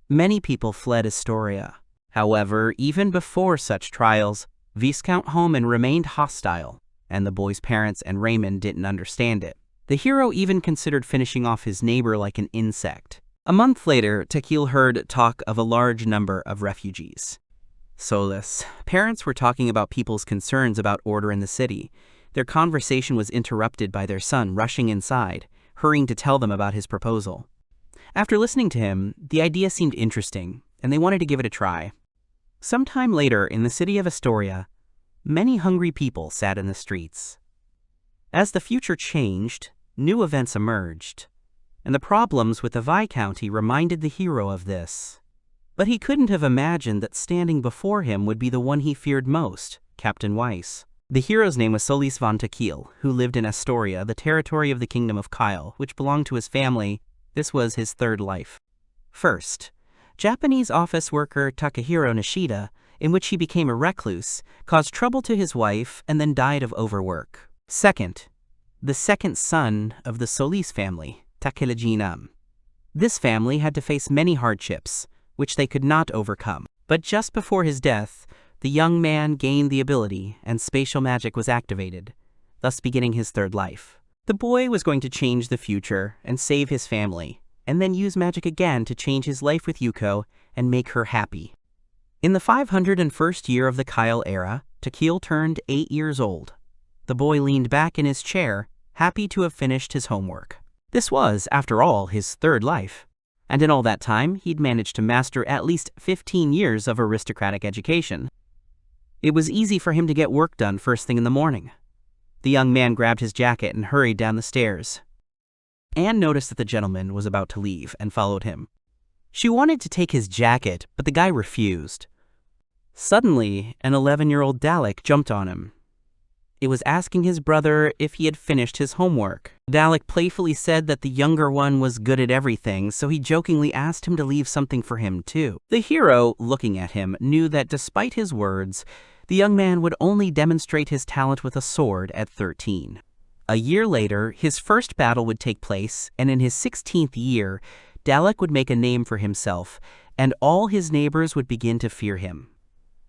[SPEAKER 1] Many people fled Astoria. However, even before such trials, Viscount Homan remained hostile, and the boy's parents and Raymond didn't understand it. The hero even considered finishing off his neighbor like an insect. A month later, Takahil heard talk of a large number of refugees. Solis. Parents were talking about people's concerns about order in the city. Their conversation was interrupted by their son rushing inside, hurrying to tell them about his proposal. After listening to him, the idea seemed interesting, and they wanted to give it a try. Sometime later, in the city of Astoria, many hungry people sat in the streets. As the future changed, new events emerged, and the problems with the Viscounty reminded the hero of this. But he couldn't have imagined that standing before him would be the one he feared most, Captain Weiss. The hero's name was Solis von Takahil, who lived in Astoria, the territory of the Kingdom of Kyle, which belonged to his family. This was his third life. First, Japanese office worker Takahiro Nishida, in which he became a recluse, caused trouble to his wife and then died of overwork. Second, the second son of the Solis family, Takahil. This family had to face many hardships, which they could not overcome. But just before his death, the young man gained the ability, and spatial magic was activated, thus beginning his third life. The boy was going to change the future and save his family, and then use magic again to change his life with Yuko and make her happy. In the 501st year of the Kyle era, Takahil turned 8 years old. The boy leaned back in his chair, happy to have finished his homework. This was, after all, his third life. And in all that time, he'd managed to master at least 15 years of aristocratic education. It was easy for him to get work done first thing in the morning. The young man grabbed his jacket and hurried down the stairs. Anne noticed that the gentleman was about to leave and followed him. She wanted to take his jacket, but the guy refused. Suddenly, an 11-year-old Dalek jumped on him. It was asking his brother if he had finished his homework. Dalek playfully said that the younger one was good at everything, so he jokingly asked him to leave something for him too. The hero, looking at him, knew that despite his words, the young man would only demonstrate his talent with a sword at 13. A year later, his first battle would take place, and in his 16th year, Dalek would make a name for himself, and all his neighbors would begin to fear him.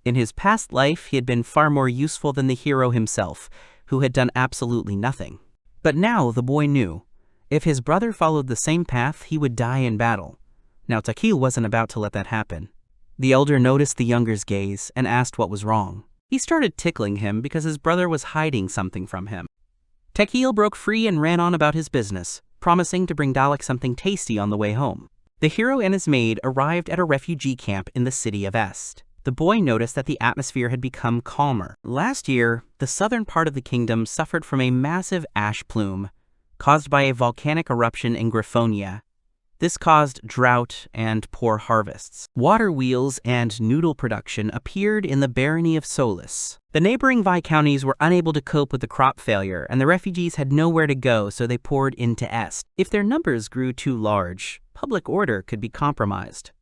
[SPEAKER 1] In his past life, he had been far more useful than the hero himself, who had done absolutely nothing. But now the boy knew. If his brother followed the same path, he would die in battle. Now Takahil wasn't about to let that happen. The elder noticed the younger's gaze and asked what was wrong. He started tickling him because his brother was hiding something from him. Takahil broke free and ran on about his business, promising to bring Dalek something tasty on the way home. The hero and his maid arrived at a refugee camp in the city of Est. The boy noticed that the atmosphere had become calmer. Last year, the southern part of the kingdom suffered from a massive ash plume caused by a volcanic eruption in Griffonia. This caused drought and poor harvests. Water wheels and noodle production appeared in the barony of Solis. The neighboring viscounties were unable to cope with the crop failure, and the refugees had nowhere to go, so they poured into Est. If their numbers grew too large, public order could be compromised.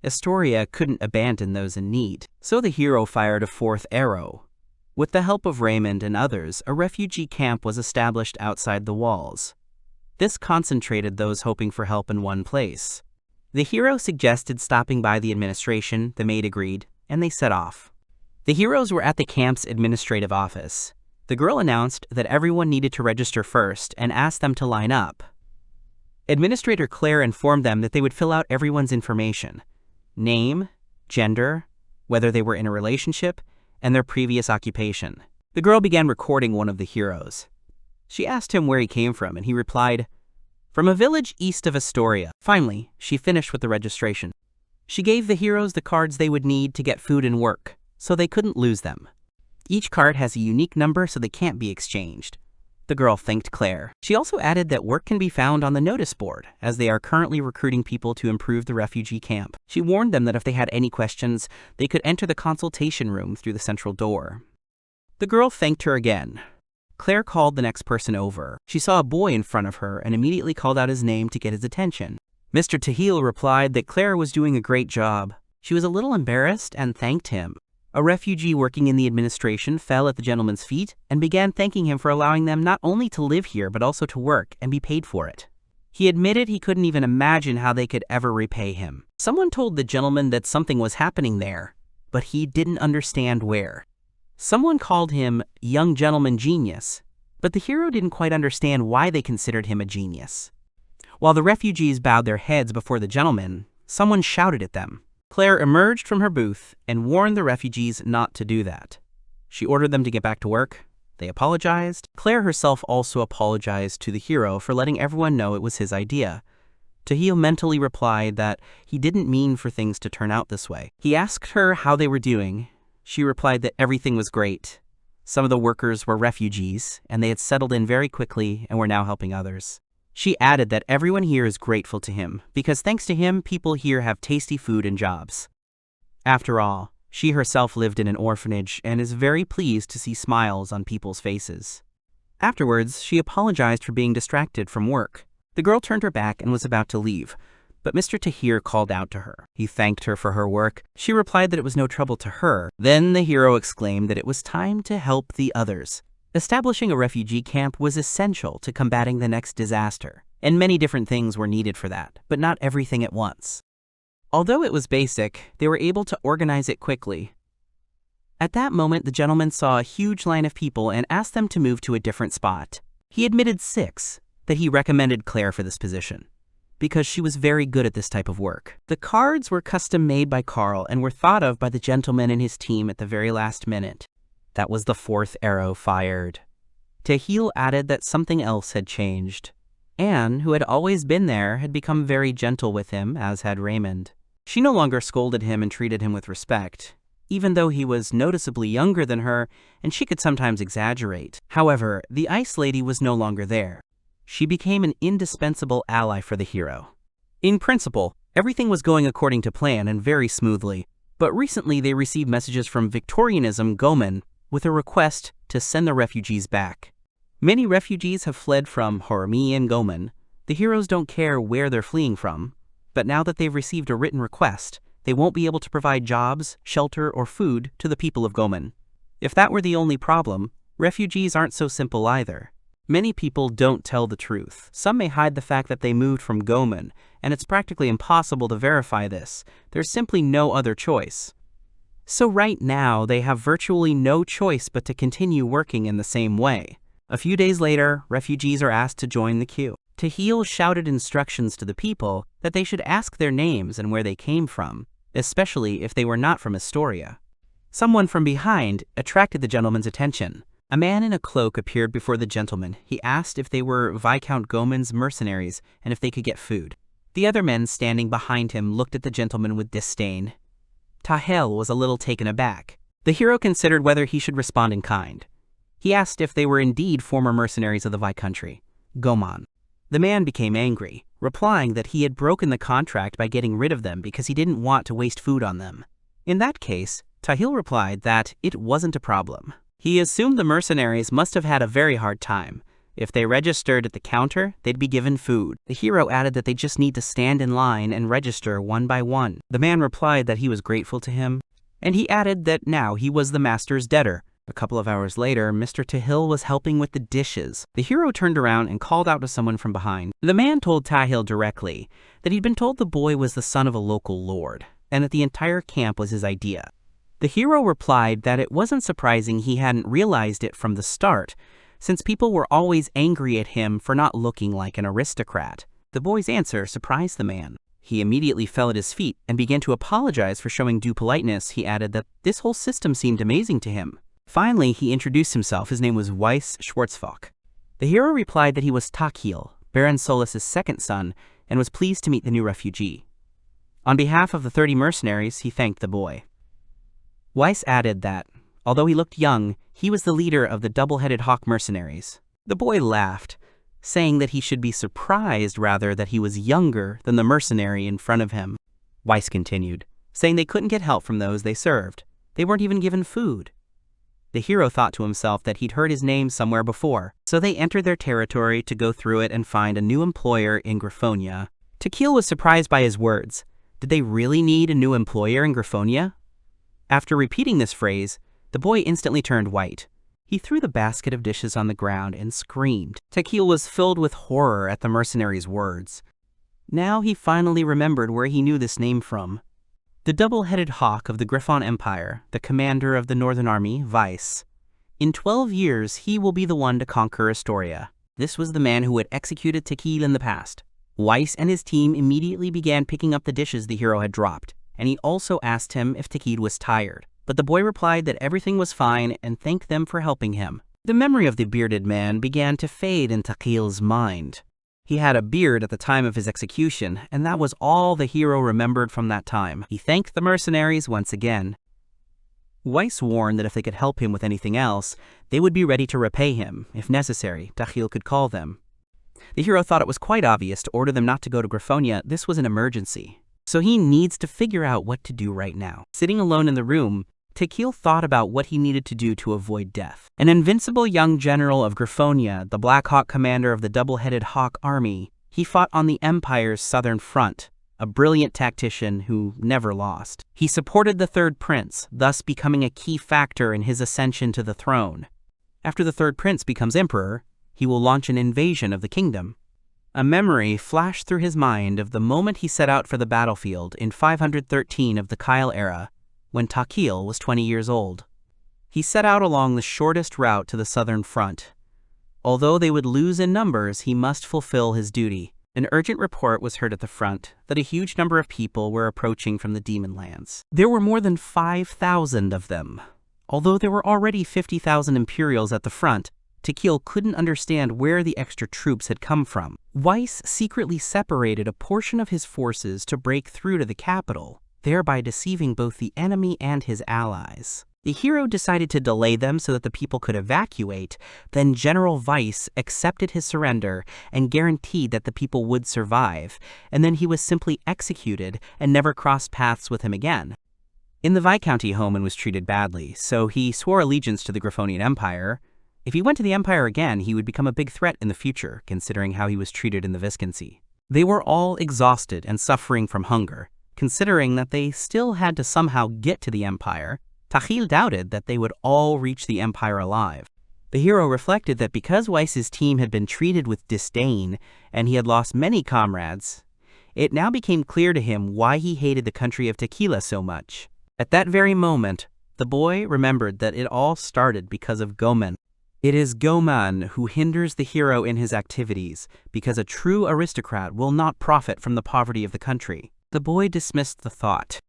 [SPEAKER 1] Astoria couldn't abandon those in need, so the hero fired a fourth arrow. With the help of Raymond and others, a refugee camp was established outside the walls. This concentrated those hoping for help in one place. The hero suggested stopping by the administration, the maid agreed, and they set off. The heroes were at the camp's administrative office. The girl announced that everyone needed to register first and asked them to line up. Administrator Claire informed them that they would fill out everyone's information: name, gender, whether they were in a relationship, and their previous occupation. The girl began recording one of the heroes. She asked him where he came from, and he replied, "From a village east of Astoria." Finally, she finished with the registration. She gave the heroes the cards they would need to get food and work, so they couldn't lose them. Each card has a unique number, so they can't be exchanged. The girl thanked Claire. She also added that work can be found on the notice board, as they are currently recruiting people to improve the refugee camp. She warned them that if they had any questions, they could enter the consultation room through the central door. The girl thanked her again. Claire called the next person over. She saw a boy in front of her and immediately called out his name to get his attention. Mr. Takahil replied that Claire was doing a great job. She was a little embarrassed and thanked him. A refugee working in the administration fell at the gentleman's feet and began thanking him for allowing them not only to live here but also to work and be paid for it. He admitted he couldn't even imagine how they could ever repay him. Someone told the gentleman that something was happening there, but he didn't understand where. Someone called him young gentleman genius, but the hero didn't quite understand why they considered him a genius. While the refugees bowed their heads before the gentleman, someone shouted at them. Claire emerged from her booth and warned the refugees not to do that. She ordered them to get back to work. They apologized. Claire herself also apologized to the hero for letting everyone know it was his idea. Takahil mentally replied that he didn't mean for things to turn out this way. He asked her how they were doing. She replied that everything was great. Some of the workers were refugees, and they had settled in very quickly and were now helping others. She added that everyone here is grateful to him, because thanks to him, people here have tasty food and jobs. After all, she herself lived in an orphanage and is very pleased to see smiles on people's faces. Afterwards, she apologized for being distracted from work. The girl turned her back and was about to leave, but Mr. Tahir called out to her. He thanked her for her work. She replied that it was no trouble to her. Then the hero exclaimed that it was time to help the others. Establishing a refugee camp was essential to combating the next disaster, and many different things were needed for that, but not everything at once. Although it was basic, they were able to organize it quickly. At that moment, the gentleman saw a huge line of people and asked them to move to a different spot. He admitted that he recommended Claire for this position, because she was very good at this type of work. The cards were custom made by Carl and were thought of by the gentleman and his team at the very last minute. That was the fourth arrow fired. Takahil added that something else had changed. Anne, who had always been there, had become very gentle with him, as had Raymond. She no longer scolded him and treated him with respect, even though he was noticeably younger than her and she could sometimes exaggerate. However, the Ice Lady was no longer there. She became an indispensable ally for the hero. In principle, everything was going according to plan and very smoothly, but recently they received messages from Victorianism Gomen with a request to send the refugees back. Many refugees have fled from Horami and Gomen. The heroes don't care where they're fleeing from, but now that they've received a written request, they won't be able to provide jobs, shelter, or food to the people of Gomen. If that were the only problem, refugees aren't so simple either. Many people don't tell the truth. Some may hide the fact that they moved from Gomen, and it's practically impossible to verify this. There's simply no other choice. So right now, they have virtually no choice but to continue working in the same way. A few days later, refugees are asked to join the queue. Takahil shouted instructions to the people that they should ask their names and where they came from, especially if they were not from Astoria. Someone from behind attracted the gentleman's attention. A man in a cloak appeared before the gentleman. He asked if they were Viscount Goman's mercenaries and if they could get food. The other men standing behind him looked at the gentleman with disdain. Takahil was a little taken aback. The hero considered whether he should respond in kind. He asked if they were indeed former mercenaries of the Viscountry, Goman. The man became angry, replying that he had broken the contract by getting rid of them because he didn't want to waste food on them. In that case, Takahil replied that it wasn't a problem. He assumed the mercenaries must have had a very hard time. If they registered at the counter, they'd be given food. The hero added that they just need to stand in line and register one by one. The man replied that he was grateful to him, and he added that now he was the master's debtor. A couple of hours later, Mr. Takahil was helping with the dishes. The hero turned around and called out to someone from behind. The man told Takahil directly that he'd been told the boy was the son of a local lord, and that the entire camp was his idea. The hero replied that it wasn't surprising he hadn't realized it from the start, since people were always angry at him for not looking like an aristocrat. The boy's answer surprised the man. He immediately fell at his feet and began to apologize for showing due politeness. He added that this whole system seemed amazing to him. Finally, he introduced himself. His name was Weiss Schwarzfock. The hero replied that he was Takahil, Baron Solis's second son, and was pleased to meet the new refugee. On behalf of the 30 mercenaries, he thanked the boy. Weiss added that, although he looked young, he was the leader of the double-headed hawk mercenaries. The boy laughed, saying that he should be surprised rather that he was younger than the mercenary in front of him. Weiss continued, saying they couldn't get help from those they served. They weren't even given food. The hero thought to himself that he'd heard his name somewhere before, so they entered their territory to go through it and find a new employer in Griffonia. Takahil was surprised by his words. Did they really need a new employer in Griffonia? After repeating this phrase, the boy instantly turned white. He threw the basket of dishes on the ground and screamed. Takahil was filled with horror at the mercenary's words. Now he finally remembered where he knew this name from. The double-headed hawk of the Griffon Empire, the commander of the Northern Army, Weiss. In 12 years, he will be the one to conquer Astoria. This was the man who had executed Takahil in the past. Weiss and his team immediately began picking up the dishes the hero had dropped, and he also asked him if Takahil was tired. But the boy replied that everything was fine and thanked them for helping him. The memory of the bearded man began to fade in Takahil's mind. He had a beard at the time of his execution, and that was all the hero remembered from that time. He thanked the mercenaries once again. Weiss warned that if they could help him with anything else, they would be ready to repay him. If necessary, Takahil could call them. The hero thought it was quite obvious to order them not to go to Griffonia. This was an emergency. So he needs to figure out what to do right now. Sitting alone in the room, Takahil thought about what he needed to do to avoid death. An invincible young general of Griffonia, the Black Hawk commander of the double-headed Hawk army, he fought on the Empire's southern front, a brilliant tactician who never lost. He supported the Third Prince, thus becoming a key factor in his ascension to the throne. After the Third Prince becomes emperor, he will launch an invasion of the kingdom. A memory flashed through his mind of the moment he set out for the battlefield in 513 of the Kyle era, when Takahil was 20 years old. He set out along the shortest route to the southern front. Although they would lose in numbers, he must fulfill his duty. An urgent report was heard at the front that a huge number of people were approaching from the Demon Lands. There were more than 5,000 of them. Although there were already 50,000 Imperials at the front, Takahil couldn't understand where the extra troops had come from. Weiss secretly separated a portion of his forces to break through to the capital, thereby deceiving both the enemy and his allies. The hero decided to delay them so that the people could evacuate. Then General Weiss accepted his surrender and guaranteed that the people would survive, and then he was simply executed and never crossed paths with him again. In the Viscounty home and was treated badly, so he swore allegiance to the Griffonian Empire. If he went to the Empire again, he would become a big threat in the future, considering how he was treated in the Viscountcy. They were all exhausted and suffering from hunger. Considering that they still had to somehow get to the Empire, Takahil doubted that they would all reach the Empire alive. The hero reflected that because Weiss's team had been treated with disdain and he had lost many comrades, it now became clear to him why he hated the country of Tequila so much. At that very moment, the boy remembered that it all started because of Gomen. It is Goman who hinders the hero in his activities, because a true aristocrat will not profit from the poverty of the country. The boy dismissed the thought.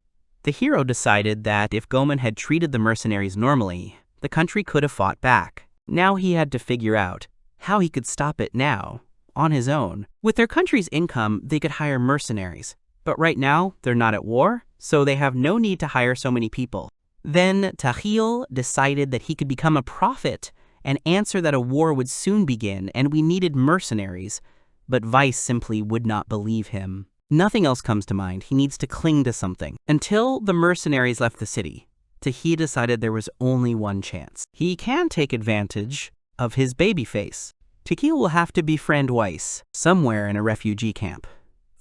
[SPEAKER 1] The hero decided that if Goman had treated the mercenaries normally, the country could have fought back. Now he had to figure out how he could stop it now, on his own. With their country's income, they could hire mercenaries. But right now, they're not at war, so they have no need to hire so many people. Then Takahil decided that he could become a prophet and answer that a war would soon begin and we needed mercenaries, but Weiss simply would not believe him. Nothing else comes to mind. He needs to cling to something. Until the mercenaries left the city, Takahil decided there was only one chance. He can take advantage of his baby face. Takahil will have to befriend Weiss somewhere in a refugee camp.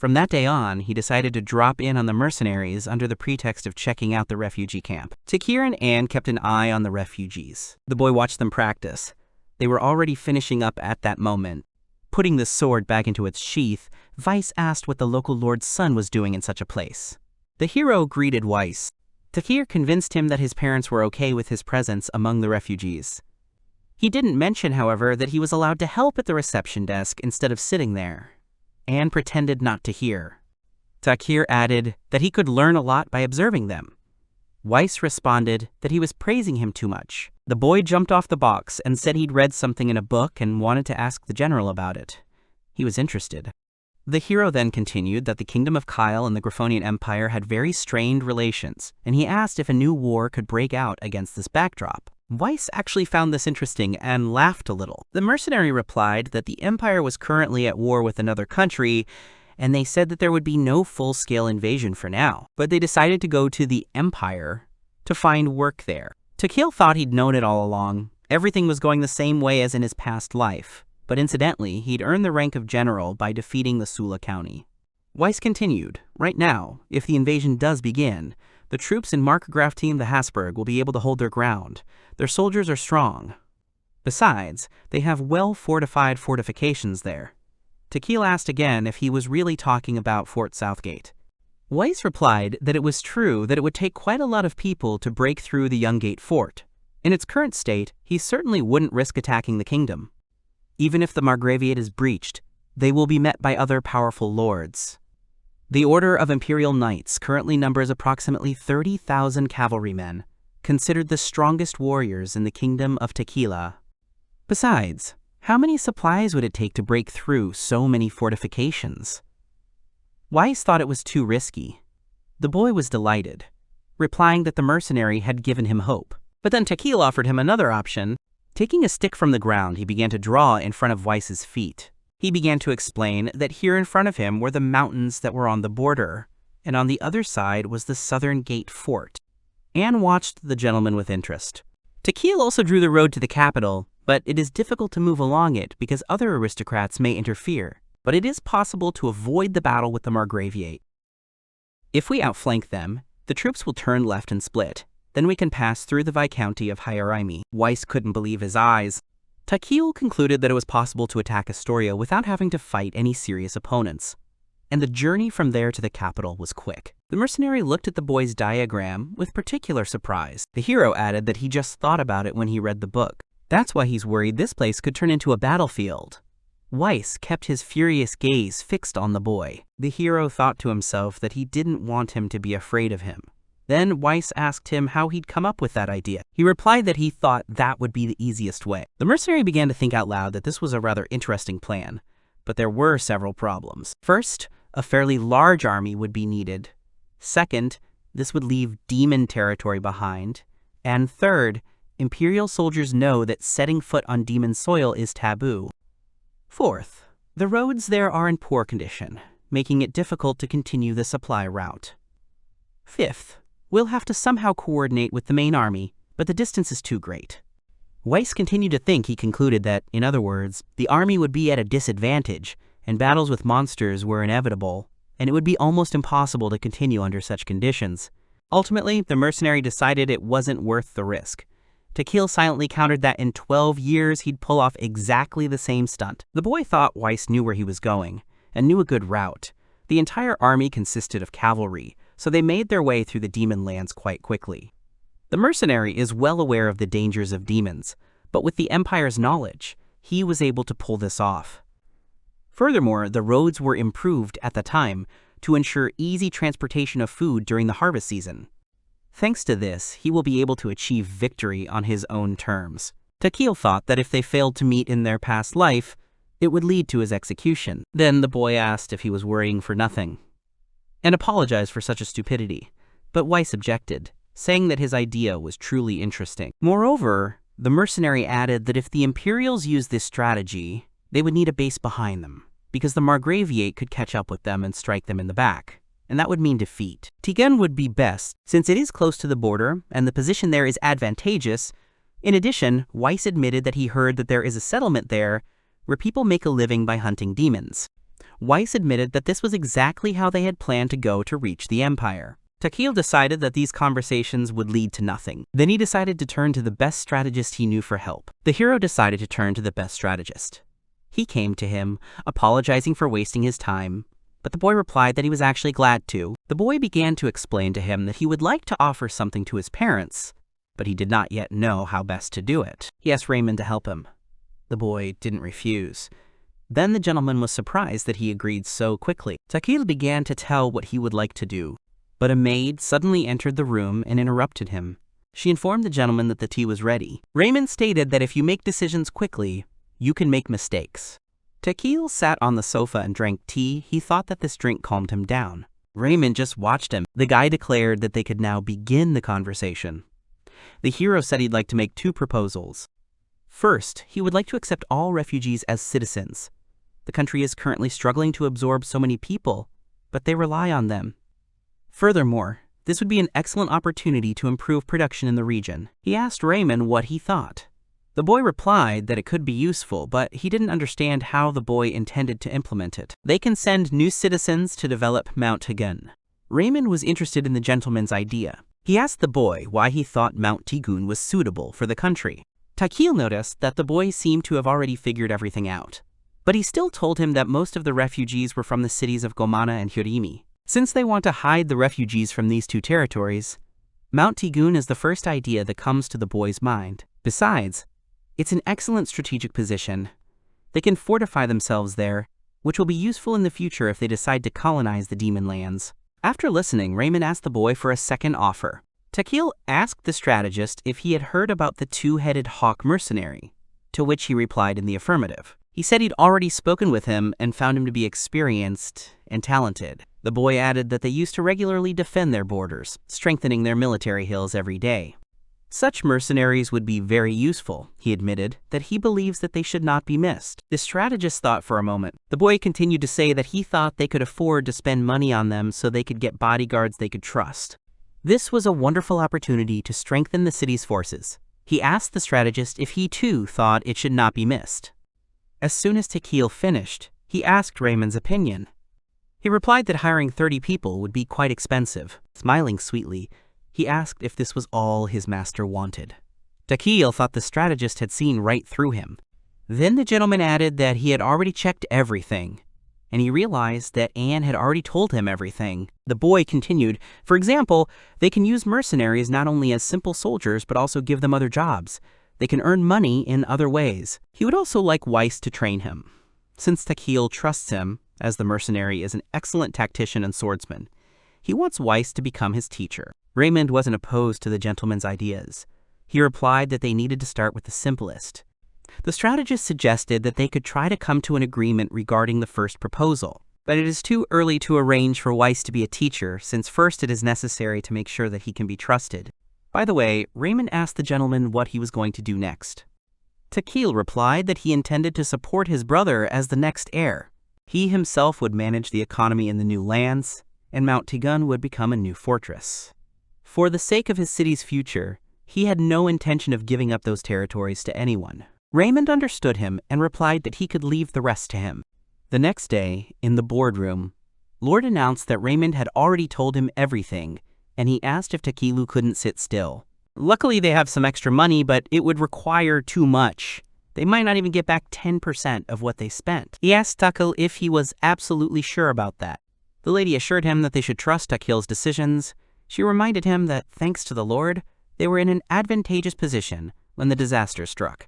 [SPEAKER 1] From that day on, he decided to drop in on the mercenaries under the pretext of checking out the refugee camp. Takahil and Anne kept an eye on the refugees. The boy watched them practice. They were already finishing up at that moment. Putting the sword back into its sheath, Weiss asked what the local lord's son was doing in such a place. The hero greeted Weiss. Takahil convinced him that his parents were okay with his presence among the refugees. He didn't mention, however, that he was allowed to help at the reception desk instead of sitting there. Anne pretended not to hear. Takahil added that he could learn a lot by observing them. Weiss responded that he was praising him too much. The boy jumped off the box and said he'd read something in a book and wanted to ask the general about it. He was interested. The hero then continued that the Kingdom of Kyle and the Griffonian Empire had very strained relations, and he asked if a new war could break out against this backdrop. Weiss actually found this interesting and laughed a little. The mercenary replied that the empire was currently at war with another country, and they said that there would be no full-scale invasion for now. But they decided to go to the empire to find work there. Takahil thought he'd known it all along. Everything was going the same way as in his past life. But incidentally, he'd earned the rank of general by defeating the Sula County. Weiss continued, right now, if the invasion does begin, the troops in Markgraf Team the Habsburg will be able to hold their ground. Their soldiers are strong. Besides, they have well-fortified fortifications there. Takahil asked again if he was really talking about Fort Southgate. Weiss replied that it was true that it would take quite a lot of people to break through the Younggate Fort. In its current state, he certainly wouldn't risk attacking the kingdom. Even if the Margraviate is breached, they will be met by other powerful lords. The Order of Imperial Knights currently numbers approximately 30,000 cavalrymen, considered the strongest warriors in the kingdom of Tequila. Besides, how many supplies would it take to break through so many fortifications? Weiss thought it was too risky. The boy was delighted, replying that the mercenary had given him hope. But then Takahil offered him another option. Taking a stick from the ground, he began to draw in front of Weiss's feet. He began to explain that here in front of him were the mountains that were on the border, and on the other side was the Southern Gate Fort. Anne watched the gentleman with interest. Takahil also drew the road to the capital, but it is difficult to move along it because other aristocrats may interfere. But it is possible to avoid the battle with the Margraviate. If we outflank them, the troops will turn left and split. Then we can pass through the Viscounty of Hyarimi. Weiss couldn't believe his eyes. Takahil concluded that it was possible to attack Astoria without having to fight any serious opponents. And the journey from there to the capital was quick. The mercenary looked at the boy's diagram with particular surprise. The hero added that he just thought about it when he read the book. That's why he's worried this place could turn into a battlefield. Weiss kept his furious gaze fixed on the boy. The hero thought to himself that he didn't want him to be afraid of him. Then Weiss asked him how he'd come up with that idea. He replied that he thought that would be the easiest way. The mercenary began to think out loud that this was a rather interesting plan, but there were several problems. First, a fairly large army would be needed. Second, this would leave demon territory behind. And third, Imperial soldiers know that setting foot on demon soil is taboo. Fourth, the roads there are in poor condition, making it difficult to continue the supply route. Fifth, we'll have to somehow coordinate with the main army, but the distance is too great. Weiss continued to think. He concluded that, in other words, the army would be at a disadvantage, and battles with monsters were inevitable, and it would be almost impossible to continue under such conditions. Ultimately, the mercenary decided it wasn't worth the risk. Takahil silently countered that in 12 years he'd pull off exactly the same stunt. The boy thought Weiss knew where he was going, and knew a good route. The entire army consisted of cavalry, so they made their way through the demon lands quite quickly. The mercenary is well aware of the dangers of demons, but with the empire's knowledge, he was able to pull this off. Furthermore, the roads were improved at the time to ensure easy transportation of food during the harvest season. Thanks to this, he will be able to achieve victory on his own terms. Takahil thought that if they failed to meet in their past life, it would lead to his execution. Then the boy asked if he was worrying for nothing, and apologized for such a stupidity, but Weiss objected, saying that his idea was truly interesting. Moreover, the mercenary added that if the Imperials used this strategy, they would need a base behind them, because the Margraviate could catch up with them and strike them in the back, and that would mean defeat. Tigun would be best, since it is close to the border, and the position there is advantageous. In addition, Weiss admitted that he heard that there is a settlement there where people make a living by hunting demons. Weiss admitted that this was exactly how they had planned to go to reach the Empire. Takahil decided that these conversations would lead to nothing. Then he decided to turn to the best strategist he knew for help. The hero decided to turn to the best strategist. He came to him, apologizing for wasting his time, but the boy replied that he was actually glad to. The boy began to explain to him that he would like to offer something to his parents, but he did not yet know how best to do it. He asked Raymond to help him. The boy didn't refuse. Then the gentleman was surprised that he agreed so quickly. Takahil began to tell what he would like to do, but a maid suddenly entered the room and interrupted him. She informed the gentleman that the tea was ready. Raymond stated that if you make decisions quickly, you can make mistakes. Takahil sat on the sofa and drank tea. He thought that this drink calmed him down. Raymond just watched him. The guy declared that they could now begin the conversation. The hero said he'd like to make 2 proposals. First, he would like to accept all refugees as citizens. The country is currently struggling to absorb so many people, but they rely on them. Furthermore, this would be an excellent opportunity to improve production in the region. He asked Raymond what he thought. The boy replied that it could be useful, but he didn't understand how the boy intended to implement it. They can send new citizens to develop Mount Tigun. Raymond was interested in the gentleman's idea. He asked the boy why he thought Mount Tigun was suitable for the country. Takahil noticed that the boy seemed to have already figured everything out, but he still told him that most of the refugees were from the cities of Gomana and Hirimi. Since they want to hide the refugees from these 2 territories, Mount Tigun is the first idea that comes to the boy's mind. Besides, it's an excellent strategic position. They can fortify themselves there, which will be useful in the future if they decide to colonize the demon lands. After listening, Raymond asked the boy for a second offer. Takahil asked the strategist if he had heard about the 2-headed hawk mercenary, to which he replied in the affirmative. He said he'd already spoken with him and found him to be experienced and talented. The boy added that they used to regularly defend their borders, strengthening their military hills every day. Such mercenaries would be very useful. He admitted that he believes that they should not be missed. The strategist thought for a moment. The boy continued to say that he thought they could afford to spend money on them so they could get bodyguards they could trust. This was a wonderful opportunity to strengthen the city's forces. He asked the strategist if he too thought it should not be missed. As soon as Takahil finished, he asked Raymond's opinion. He replied that hiring 30 people would be quite expensive. Smiling sweetly, he asked if this was all his master wanted. Takahil thought the strategist had seen right through him. Then the gentleman added that he had already checked everything, and he realized that Anne had already told him everything. The boy continued, for example, they can use mercenaries not only as simple soldiers but also give them other jobs. They can earn money in other ways. He would also like Weiss to train him. Since Takahil trusts him, as the mercenary is an excellent tactician and swordsman, he wants Weiss to become his teacher. Raymond wasn't opposed to the gentleman's ideas. He replied that they needed to start with the simplest. The strategist suggested that they could try to come to an agreement regarding the first proposal, but it is too early to arrange for Weiss to be a teacher, since first it is necessary to make sure that he can be trusted. By the way, Raymond asked the gentleman what he was going to do next. Takahil replied that he intended to support his brother as the next heir. He himself would manage the economy in the new lands, and Mount Tigun would become a new fortress. For the sake of his city's future, he had no intention of giving up those territories to anyone. Raymond understood him and replied that he could leave the rest to him. The next day, in the boardroom, Lord announced that Raymond had already told him everything, and he asked if Takahil couldn't sit still. Luckily, they have some extra money, but it would require too much. They might not even get back 10% of what they spent. He asked Takahil if he was absolutely sure about that. The lady assured him that they should trust Takahil's decisions. She reminded him that, thanks to the Lord, they were in an advantageous position when the disaster struck.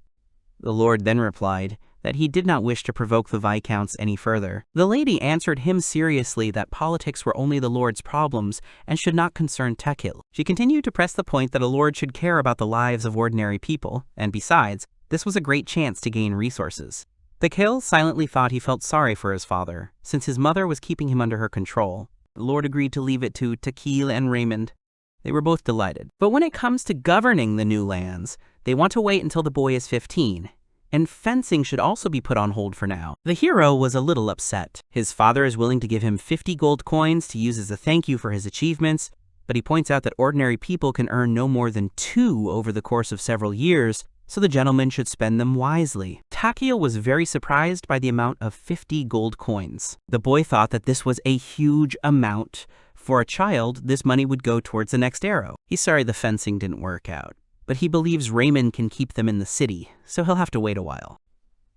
[SPEAKER 1] The Lord then replied that he did not wish to provoke the Viscounts any further. The lady answered him seriously that politics were only the Lord's problems and should not concern Takahil. She continued to press the point that a lord should care about the lives of ordinary people, and besides, this was a great chance to gain resources. Takahil silently thought he felt sorry for his father, since his mother was keeping him under her control. The Lord agreed to leave it to Takahil and Raymond. They were both delighted. But when it comes to governing the new lands, they want to wait until the boy is 15. And fencing should also be put on hold for now. The hero was a little upset. His father is willing to give him 50 gold coins to use as a thank you for his achievements, but he points out that ordinary people can earn no more than 2 over the course of several years, so the gentleman should spend them wisely. Takahil was very surprised by the amount of 50 gold coins. The boy thought that this was a huge amount. For a child, this money would go towards the next arrow. He's sorry the fencing didn't work out, but he believes Raymond can keep them in the city, so he'll have to wait a while.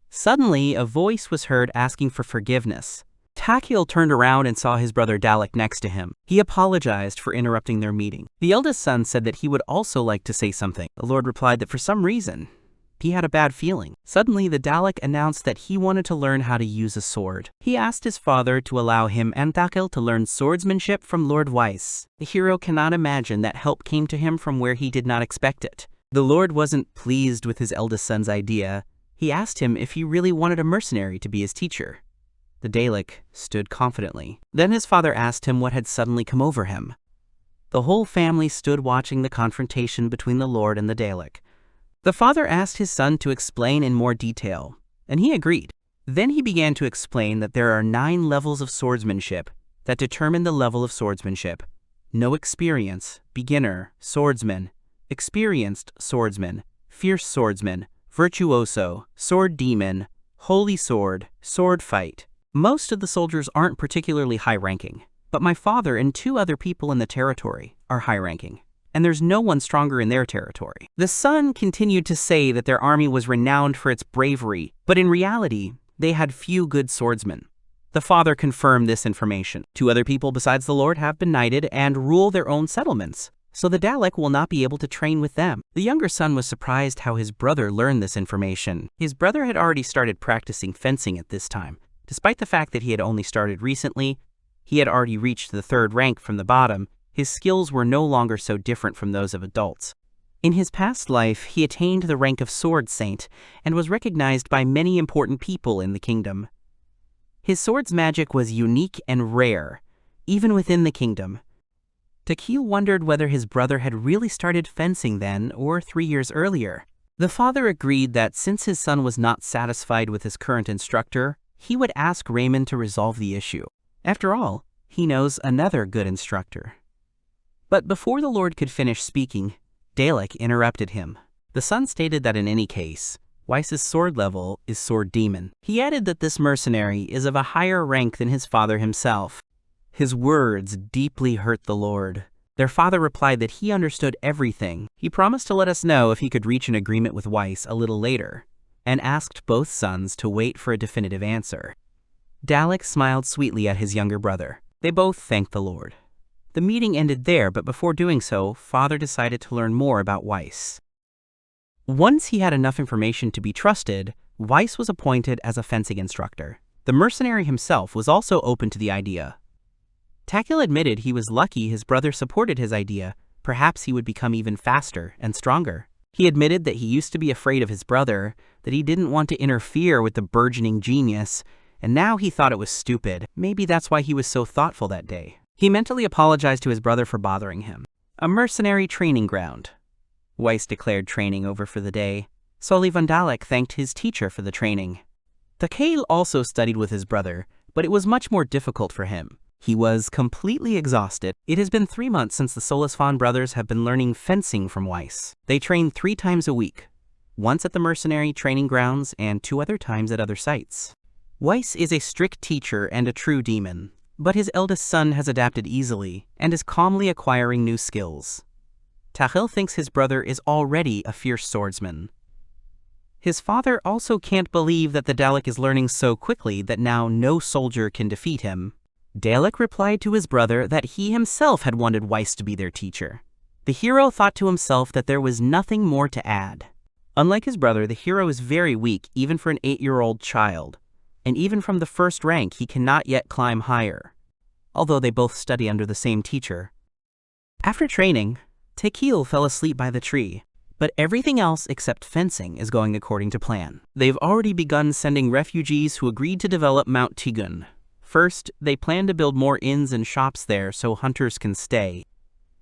[SPEAKER 1] Suddenly, a voice was heard asking for forgiveness. Takahil turned around and saw his brother Dalek next to him. He apologized for interrupting their meeting. The eldest son said that he would also like to say something. The Lord replied that for some reason, he had a bad feeling. Suddenly, the Dalek announced that he wanted to learn how to use a sword. He asked his father to allow him and Takahil to learn swordsmanship from Lord Weiss. The hero cannot imagine that help came to him from where he did not expect it. The Lord wasn't pleased with his eldest son's idea. He asked him if he really wanted a mercenary to be his teacher. The Dalek stood confidently. Then his father asked him what had suddenly come over him. The whole family stood watching the confrontation between the Lord and the Dalek. The father asked his son to explain in more detail, and he agreed. Then he began to explain that there are 9 levels of swordsmanship that determine the level of swordsmanship. No experience, beginner, swordsman, experienced swordsman, fierce swordsman, virtuoso, sword demon, holy sword, sword fight. Most of the soldiers aren't particularly high-ranking, but my father and 2 other people in the territory are high-ranking, and there's no one stronger in their territory. The son continued to say that their army was renowned for its bravery, but in reality, they had few good swordsmen. The father confirmed this information. 2 other people besides the Lord have been knighted and rule their own settlements, so the Dalek will not be able to train with them. The younger son was surprised how his brother learned this information. His brother had already started practicing fencing at this time. Despite the fact that he had only started recently, he had already reached the 3rd rank from the bottom. His skills were no longer so different from those of adults. In his past life, he attained the rank of Sword Saint and was recognized by many important people in the kingdom. His sword's magic was unique and rare, even within the kingdom. Takahil wondered whether his brother had really started fencing then or 3 years earlier. The father agreed that since his son was not satisfied with his current instructor, he would ask Raymond to resolve the issue. After all, he knows another good instructor. But before the Lord could finish speaking, Dalek interrupted him. The son stated that in any case, Weiss's sword level is Sword Demon. He added that this mercenary is of a higher rank than his father himself. His words deeply hurt the Lord. Their father replied that he understood everything. He promised to let us know if he could reach an agreement with Weiss a little later, and asked both sons to wait for a definitive answer. Dalek smiled sweetly at his younger brother. They both thanked the Lord. The meeting ended there, but before doing so, father decided to learn more about Weiss. Once he had enough information to be trusted, Weiss was appointed as a fencing instructor. The mercenary himself was also open to the idea. Takahil admitted he was lucky his brother supported his idea. Perhaps he would become even faster and stronger. He admitted that he used to be afraid of his brother, that he didn't want to interfere with the burgeoning genius, and now he thought it was stupid. Maybe that's why he was so thoughtful that day. He mentally apologized to his brother for bothering him. A mercenary training ground. Weiss declared training over for the day. Soli von Dalek thanked his teacher for the training. Takahil also studied with his brother, but it was much more difficult for him. He was completely exhausted. It has been 3 months since the Solisfan brothers have been learning fencing from Weiss. They train 3 times a week, once at the mercenary training grounds and 2 other times at other sites. Weiss is a strict teacher and a true demon, but his eldest son has adapted easily and is calmly acquiring new skills. Takahil thinks his brother is already a fierce swordsman. His father also can't believe that the Dalek is learning so quickly that now no soldier can defeat him. Dalek replied to his brother that he himself had wanted Weiss to be their teacher. The hero thought to himself that there was nothing more to add. Unlike his brother, the hero is very weak even for an 8-year-old child, and even from the first rank he cannot yet climb higher, although they both study under the same teacher. After training, Takahil fell asleep by the tree, but everything else except fencing is going according to plan. They've already begun sending refugees who agreed to develop Mount Tigun. First, they plan to build more inns and shops there so hunters can stay.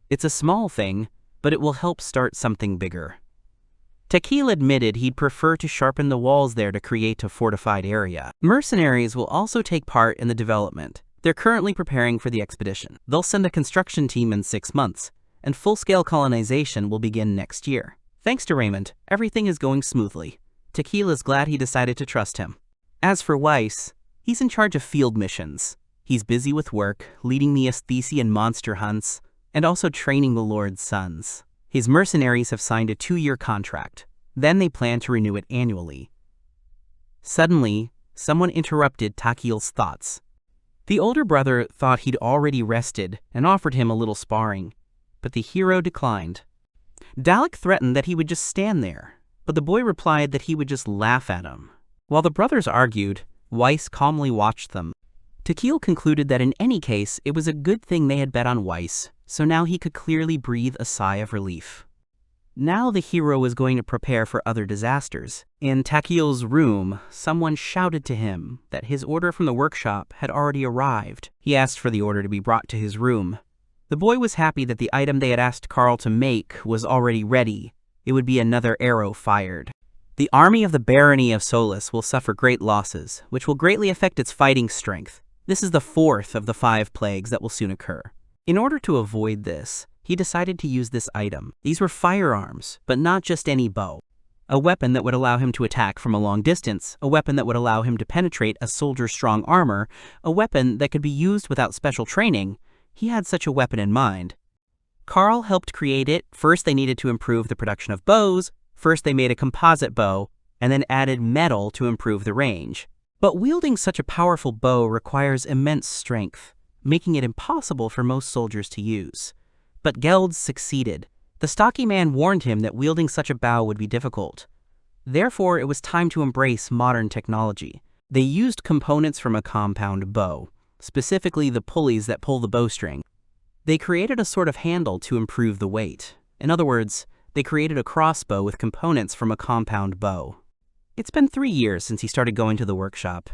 [SPEAKER 1] It's a small thing, but it will help start something bigger. Takahil admitted he'd prefer to sharpen the walls there to create a fortified area. Mercenaries will also take part in the development. They're currently preparing for the expedition. They'll send a construction team in 6 months, and full-scale colonization will begin next year. Thanks to Raymond, everything is going smoothly. Takahil is glad he decided to trust him. As for Weiss, he's in charge of field missions. He's busy with work, leading the Aesthesian monster hunts, and also training the Lord's sons. His mercenaries have signed a 2-year contract. Then they plan to renew it annually. Suddenly, someone interrupted Takahil's thoughts. The older brother thought he'd already rested and offered him a little sparring, but the hero declined. Dalek threatened that he would just stand there, but the boy replied that he would just laugh at him. While the brothers argued, Weiss calmly watched them. Takahil concluded that in any case, it was a good thing they had bet on Weiss, so now he could clearly breathe a sigh of relief. Now the hero was going to prepare for other disasters. In Takahil's room, someone shouted to him that his order from the workshop had already arrived. He asked for the order to be brought to his room. The boy was happy that the item they had asked Carl to make was already ready. It would be another arrow fired. The army of the Barony of Solus will suffer great losses, which will greatly affect its fighting strength. This is the 4th of the 5 plagues that will soon occur. In order to avoid this, he decided to use this item. These were firearms, but not just any bow. A weapon that would allow him to attack from a long distance, a weapon that would allow him to penetrate a soldier's strong armor, a weapon that could be used without special training. He had such a weapon in mind. Carl helped create it. First they needed to improve the production of bows. First they made a composite bow, and then added metal to improve the range. But wielding such a powerful bow requires immense strength, making it impossible for most soldiers to use. But Geld succeeded. The stocky man warned him that wielding such a bow would be difficult. Therefore, it was time to embrace modern technology. They used components from a compound bow, specifically the pulleys that pull the bowstring. They created a sort of handle to improve the weight. In other words, they created a crossbow with components from a compound bow. It's been 3 years since he started going to the workshop.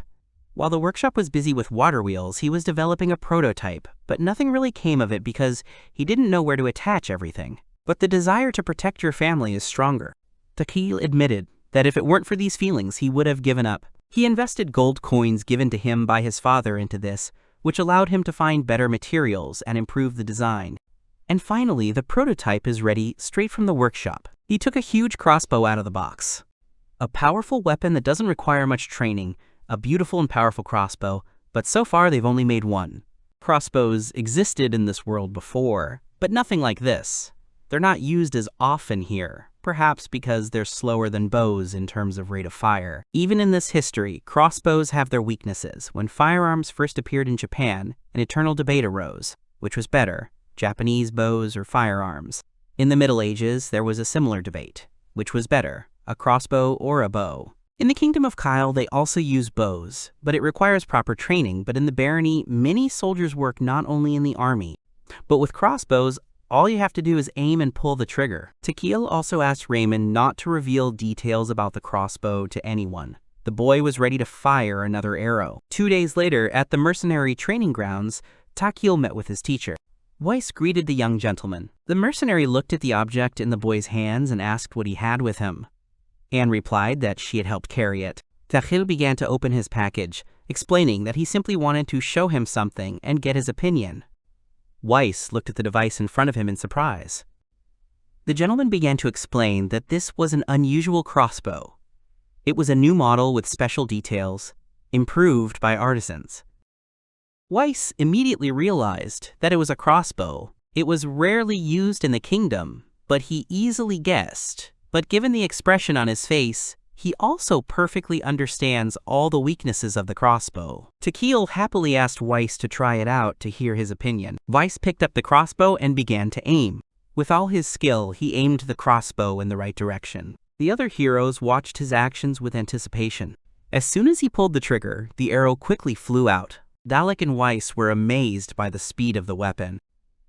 [SPEAKER 1] While the workshop was busy with water wheels, he was developing a prototype, but nothing really came of it because he didn't know where to attach everything. But the desire to protect your family is stronger. Takahil admitted that if it weren't for these feelings, he would have given up. He invested gold coins given to him by his father into this, which allowed him to find better materials and improve the design. And finally, the prototype is ready straight from the workshop. He took a huge crossbow out of the box. A powerful weapon that doesn't require much training, a beautiful and powerful crossbow, but so far they've only made one. Crossbows existed in this world before, but nothing like this. They're not used as often here, perhaps because they're slower than bows in terms of rate of fire. Even in this history, crossbows have their weaknesses. When firearms first appeared in Japan, an eternal debate arose. Which was better, Japanese bows or firearms? In the Middle Ages, there was a similar debate. Which was better, a crossbow or a bow? In the Kingdom of Kyle, they also use bows, but it requires proper training. But in the barony, many soldiers work not only in the army, but with crossbows, all you have to do is aim and pull the trigger. Takahil also asked Raymond not to reveal details about the crossbow to anyone. The boy was ready to fire another arrow. 2 days later, at the mercenary training grounds, Takahil met with his teacher. Weiss greeted the young gentleman. The mercenary looked at the object in the boy's hands and asked what he had with him. Anne replied that she had helped carry it. Takahil began to open his package, explaining that he simply wanted to show him something and get his opinion. Weiss looked at the device in front of him in surprise. The gentleman began to explain that this was an unusual crossbow. It was a new model with special details, improved by artisans. Weiss immediately realized that it was a crossbow. It was rarely used in the kingdom, but he easily guessed. But given the expression on his face, he also perfectly understands all the weaknesses of the crossbow. Takahil happily asked Weiss to try it out to hear his opinion. Weiss picked up the crossbow and began to aim. With all his skill, he aimed the crossbow in the right direction. The other heroes watched his actions with anticipation. As soon as he pulled the trigger, the arrow quickly flew out. Dalek and Weiss were amazed by the speed of the weapon.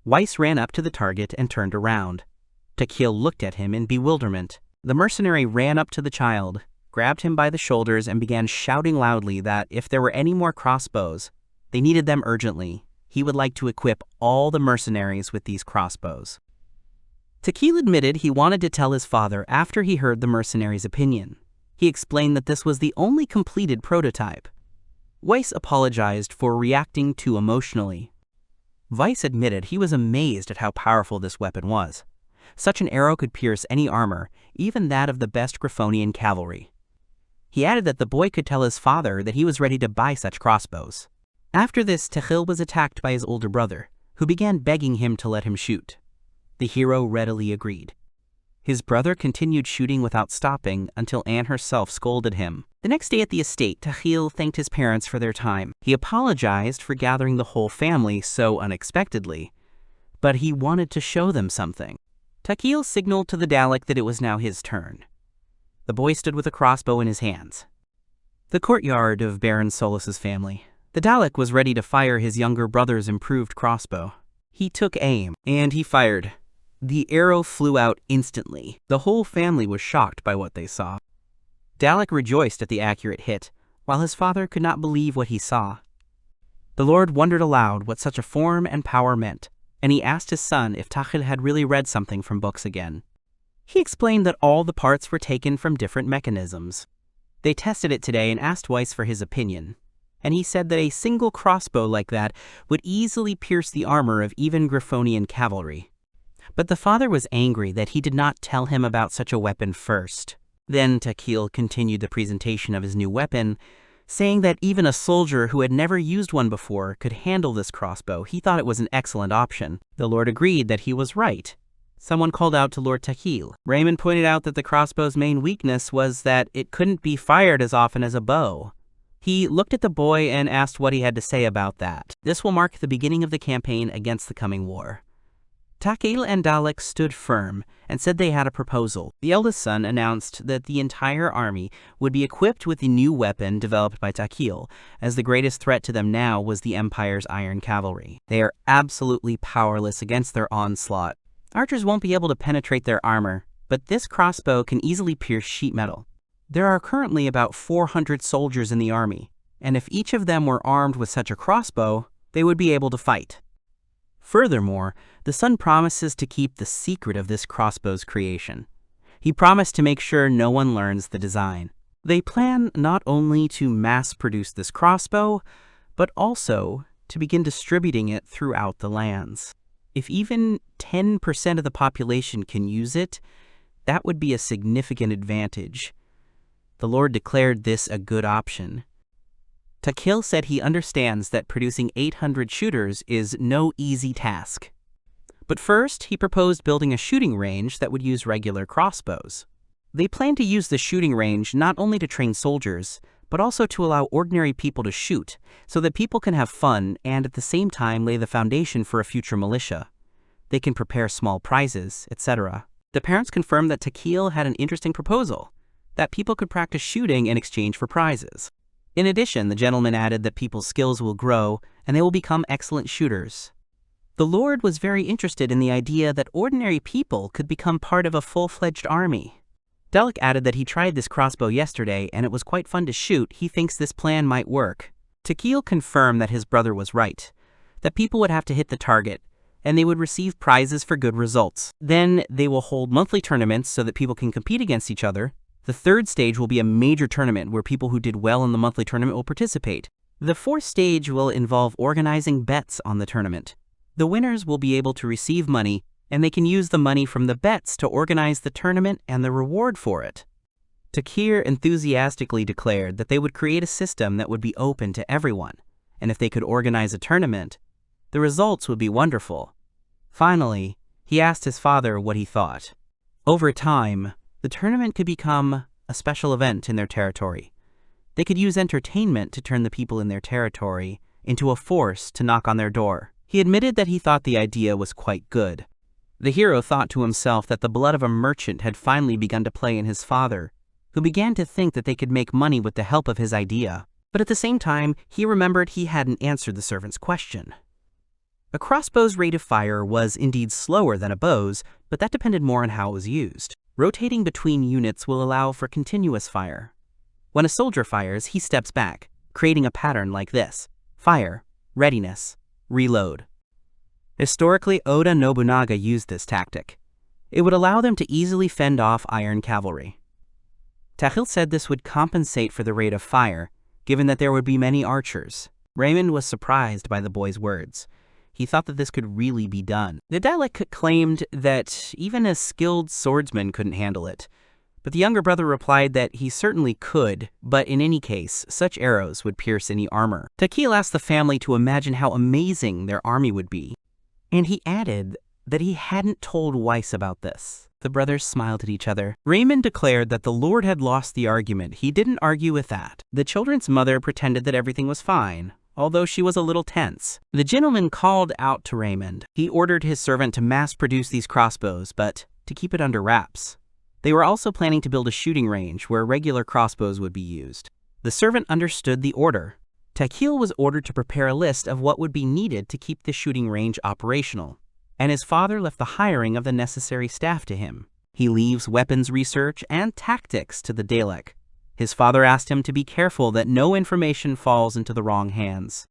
[SPEAKER 1] Weiss ran up to the target and turned around. Takahil looked at him in bewilderment. The mercenary ran up to the child, grabbed him by the shoulders, and began shouting loudly that if there were any more crossbows, they needed them urgently. He would like to equip all the mercenaries with these crossbows. Takahil admitted he wanted to tell his father after he heard the mercenary's opinion. He explained that this was the only completed prototype. Weiss apologized for reacting too emotionally. Weiss admitted he was amazed at how powerful this weapon was. Such an arrow could pierce any armor, even that of the best Griffonian cavalry. He added that the boy could tell his father that he was ready to buy such crossbows. After this, Takahil was attacked by his older brother, who began begging him to let him shoot. The hero readily agreed. His brother continued shooting without stopping until Anne herself scolded him. The next day at the estate, Takahil thanked his parents for their time. He apologized for gathering the whole family so unexpectedly, but he wanted to show them something. Takahil signaled to the Dalek that it was now his turn. The boy stood with a crossbow in his hands. The courtyard of Baron Solus's family. The Dalek was ready to fire his younger brother's improved crossbow. He took aim, and he fired. The arrow flew out instantly. The whole family was shocked by what they saw. Dalek rejoiced at the accurate hit, while his father could not believe what he saw. The Lord wondered aloud what such a form and power meant, and he asked his son if Takahil had really read something from books again. He explained that all the parts were taken from different mechanisms. They tested it today and asked Weiss for his opinion, and he said that a single crossbow like that would easily pierce the armor of even Griffonian cavalry. But the father was angry that he did not tell him about such a weapon first. Then Takahil continued the presentation of his new weapon, saying that even a soldier who had never used one before could handle this crossbow. He thought it was an excellent option. The Lord agreed that he was right. Someone called out to Lord Takahil. Raymond pointed out that the crossbow's main weakness was that it couldn't be fired as often as a bow. He looked at the boy and asked what he had to say about that. This will mark the beginning of the campaign against the coming war. Takahil and Dalek stood firm and said they had a proposal. The eldest son announced that the entire army would be equipped with the new weapon developed by Takahil, as the greatest threat to them now was the Empire's iron cavalry. They are absolutely powerless against their onslaught. Archers won't be able to penetrate their armor, but this crossbow can easily pierce sheet metal. There are currently about 400 soldiers in the army, and if each of them were armed with such a crossbow, they would be able to fight. Furthermore, the son promises to keep the secret of this crossbow's creation. He promised to make sure no one learns the design. They plan not only to mass-produce this crossbow, but also to begin distributing it throughout the lands. If even 10% of the population can use it, that would be a significant advantage. The Lord declared this a good option. Takahil said he understands that producing 800 shooters is no easy task. But first, he proposed building a shooting range that would use regular crossbows. They plan to use the shooting range not only to train soldiers, but also to allow ordinary people to shoot, so that people can have fun and at the same time lay the foundation for a future militia. They can prepare small prizes, etc. The parents confirmed that Takahil had an interesting proposal, that people could practice shooting in exchange for prizes. In addition, the gentleman added that people's skills will grow and they will become excellent shooters. The Lord was very interested in the idea that ordinary people could become part of a full-fledged army. Dalek added that he tried this crossbow yesterday and it was quite fun to shoot. He thinks this plan might work. Takahil confirmed that his brother was right, that people would have to hit the target, and they would receive prizes for good results. Then they will hold monthly tournaments so that people can compete against each other. The third stage will be a major tournament where people who did well in the monthly tournament will participate. The fourth stage will involve organizing bets on the tournament. The winners will be able to receive money, and they can use the money from the bets to organize the tournament and the reward for it. Takahil enthusiastically declared that they would create a system that would be open to everyone, and if they could organize a tournament, the results would be wonderful. Finally, he asked his father what he thought. Over time, the tournament could become a special event in their territory. They could use entertainment to turn the people in their territory into a force to knock on their door. He admitted that he thought the idea was quite good. The hero thought to himself that the blood of a merchant had finally begun to play in his father, who began to think that they could make money with the help of his idea. But at the same time, he remembered he hadn't answered the servant's question. A crossbow's rate of fire was indeed slower than a bow's, but that depended more on how it was used. Rotating between units will allow for continuous fire. When a soldier fires, he steps back, creating a pattern like this: fire, readiness, reload. Historically, Oda Nobunaga used this tactic. It would allow them to easily fend off iron cavalry. Takahil said this would compensate for the rate of fire, given that there would be many archers. Raymond was surprised by the boy's words. He thought that this could really be done. The dialect claimed that even a skilled swordsman couldn't handle it, but the younger brother replied that he certainly could, but in any case, such arrows would pierce any armor. Takahil asked the family to imagine how amazing their army would be, and he added that he hadn't told Weiss about this. The brothers smiled at each other. Raymond declared that the Lord had lost the argument. He didn't argue with that. The children's mother pretended that everything was fine, although she was a little tense. The gentleman called out to Raymond. He ordered his servant to mass-produce these crossbows, but to keep it under wraps. They were also planning to build a shooting range where regular crossbows would be used. The servant understood the order. Takahil was ordered to prepare a list of what would be needed to keep the shooting range operational, and his father left the hiring of the necessary staff to him. He leaves weapons research and tactics to the Dalek. His father asked him to be careful that no information falls into the wrong hands.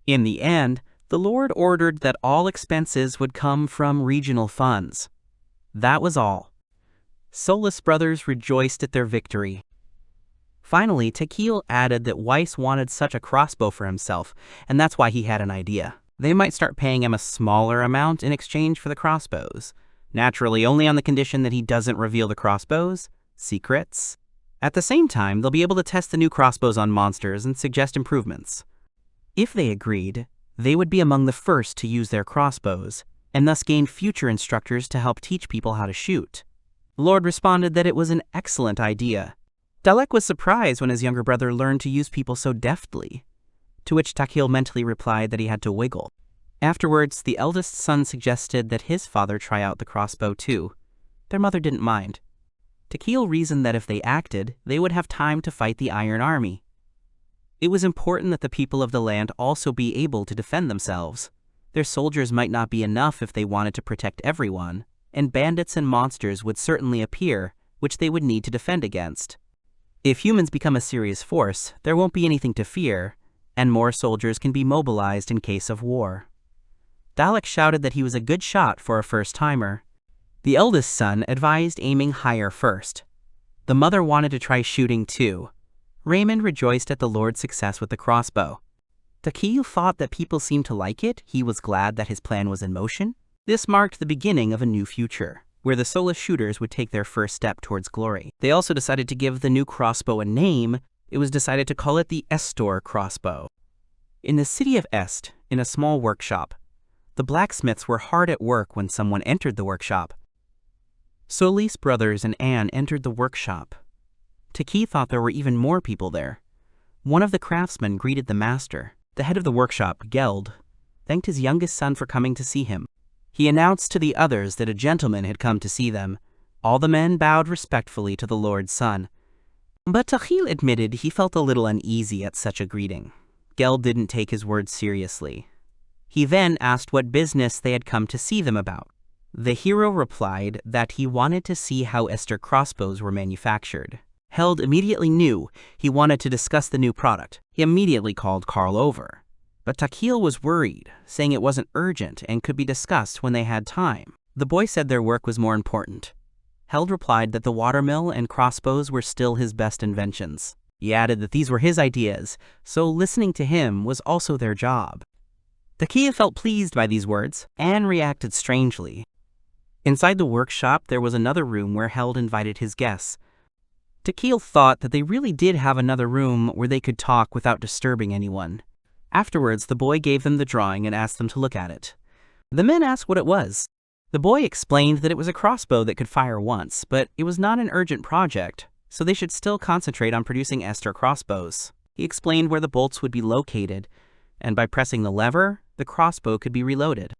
[SPEAKER 1] In the end, the Lord ordered that all expenses would come from regional funds. That was all. Soulless brothers rejoiced at their victory. Finally, Takahil added that Weiss wanted such a crossbow for himself, and that's why he had an idea. They might start paying him a smaller amount in exchange for the crossbows. Naturally, only on the condition that he doesn't reveal the crossbows' secrets. At the same time, they'll be able to test the new crossbows on monsters and suggest improvements. If they agreed, they would be among the first to use their crossbows, and thus gain future instructors to help teach people how to shoot. Lord responded that it was an excellent idea. Dalek was surprised when his younger brother learned to use people so deftly, to which Takahil mentally replied that he had to wiggle. Afterwards, the eldest son suggested that his father try out the crossbow too. Their mother didn't mind. Takahil reasoned that if they acted, they would have time to fight the Iron Army. It was important that the people of the land also be able to defend themselves. Their soldiers might not be enough if they wanted to protect everyone, and bandits and monsters would certainly appear, which they would need to defend against. If humans become a serious force, there won't be anything to fear, and more soldiers can be mobilized in case of war. Dalek shouted that he was a good shot for a first-timer. The eldest son advised aiming higher first. The mother wanted to try shooting too. Raymond rejoiced at the Lord's success with the crossbow. Takahil thought that people seemed to like it. He was glad that his plan was in motion. This marked the beginning of a new future, where the soulless shooters would take their first step towards glory. They also decided to give the new crossbow a name. It was decided to call it the Estor crossbow. In the city of Est, in a small workshop, the blacksmiths were hard at work when someone entered the workshop. Solis brothers and Anne entered the workshop. Takahil thought there were even more people there. One of the craftsmen greeted the master. The head of the workshop, Geld, thanked his youngest son for coming to see him. He announced to the others that a gentleman had come to see them. All the men bowed respectfully to the Lord's son. But Takahil admitted he felt a little uneasy at such a greeting. Geld didn't take his words seriously. He then asked what business they had come to see them about. The hero replied that he wanted to see how Estor crossbows were manufactured. Held immediately knew he wanted to discuss the new product. He immediately called Carl over. But Takahil was worried, saying it wasn't urgent and could be discussed when they had time. The boy said their work was more important. Held replied that the watermill and crossbows were still his best inventions. He added that these were his ideas, so listening to him was also their job. Takahil felt pleased by these words. Anne reacted strangely. Inside the workshop, there was another room where Held invited his guests. Takahil thought that they really did have another room where they could talk without disturbing anyone. Afterwards, the boy gave them the drawing and asked them to look at it. The men asked what it was. The boy explained that it was a crossbow that could fire once, but it was not an urgent project, so they should still concentrate on producing Estor crossbows. He explained where the bolts would be located, and by pressing the lever, the crossbow could be reloaded.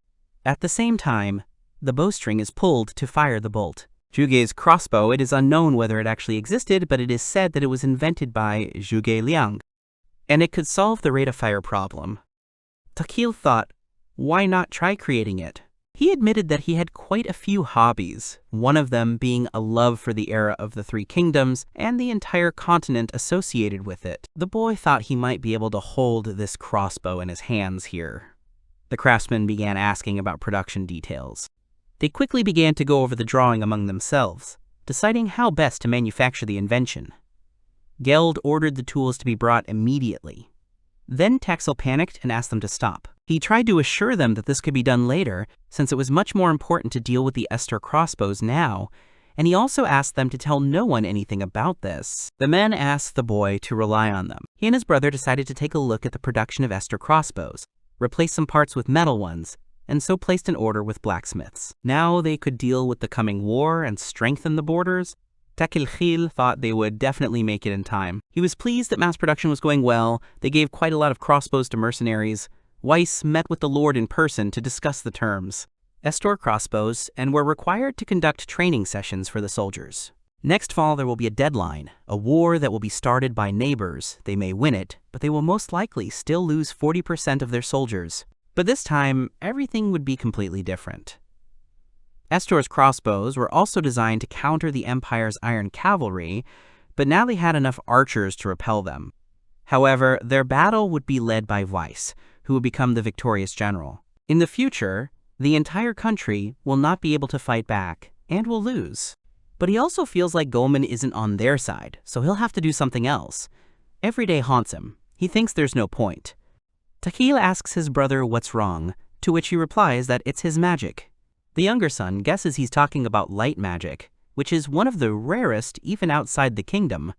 [SPEAKER 1] At the same time, The bowstring is pulled to fire the bolt. Zhuge's crossbow, it is unknown whether it actually existed, but it is said that it was invented by Zhuge Liang, and it could solve the rate of fire problem. Takahil thought, why not try creating it? He admitted that he had quite a few hobbies, one of them being a love for the era of the Three Kingdoms and the entire continent associated with it. The boy thought he might be able to hold this crossbow in his hands here. The craftsmen began asking about production details. They quickly began to go over the drawing among themselves, deciding how best to manufacture the invention. Geld ordered the tools to be brought immediately. Then Takahil panicked and asked them to stop. He tried to assure them that this could be done later, since it was much more important to deal with the Estor crossbows now, and he also asked them to tell no one anything about this. The men asked the boy to rely on them. He and his brother decided to take a look at the production of Estor crossbows, replace some parts with metal ones, and so placed an order with blacksmiths. Now they could deal with the coming war and strengthen the borders. Takahil thought they would definitely make it in time. He was pleased that mass production was going well. They gave quite a lot of crossbows to mercenaries. Weiss met with the Lord in person to discuss the terms. Estor crossbows, and were required to conduct training sessions for the soldiers. Next fall there will be a deadline, a war that will be started by neighbors. They may win it, but they will most likely still lose 40% of their soldiers. But this time, everything would be completely different. Estor's crossbows were also designed to counter the Empire's iron cavalry, but now they had enough archers to repel them. However, their battle would be led by Weiss, who would become the victorious general. In the future, the entire country will not be able to fight back, and will lose. But he also feels like Goldman isn't on their side, so he'll have to do something else. Every day haunts him. He thinks there's no point. Takahil asks his brother what's wrong, to which he replies that it's his magic. The younger son guesses he's talking about light magic, which is one of the rarest even outside the kingdom.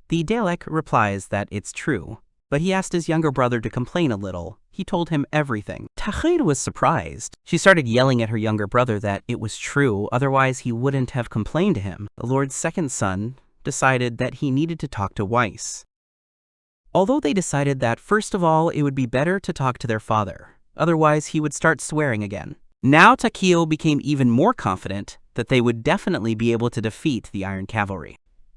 [SPEAKER 1] The Dalek replies that it's true, but he asked his younger brother to complain a little. He told him everything. Takahil was surprised. She started yelling at her younger brother that it was true, otherwise he wouldn't have complained to him. The Lord's second son decided that he needed to talk to Weiss. Although they decided that first of all it would be better to talk to their father, otherwise he would start swearing again. Now Takahil became even more confident that they would definitely be able to defeat the Iron Cavalry.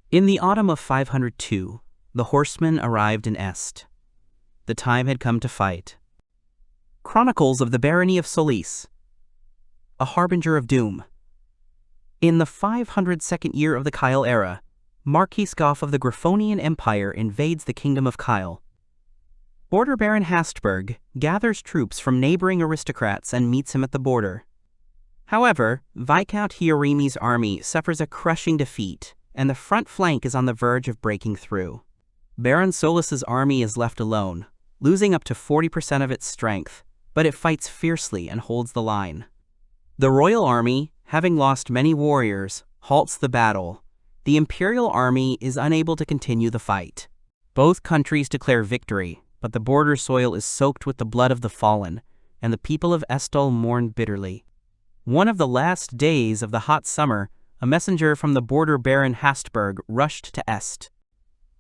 [SPEAKER 1] In the autumn of 502, the horsemen arrived in Est. The time had come to fight. Chronicles of the Barony of Solis, a harbinger of doom. In the 502nd year of the Kyle era, Marquis Goff of the Griffonian Empire invades the kingdom of Kyle. Border Baron Hastberg gathers troops from neighboring aristocrats and meets him at the border. However, Viscount Hieronymi's army suffers a crushing defeat, and the front flank is on the verge of breaking through. Baron Solis's army is left alone, losing up to 40% of its strength, but it fights fiercely and holds the line. The royal army, having lost many warriors, halts the battle. The imperial army is unable to continue the fight. Both countries declare victory, but the border soil is soaked with the blood of the fallen, and the people of Estol mourn bitterly. One of the last days of the hot summer, a messenger from the border Baron Hastberg rushed to Est.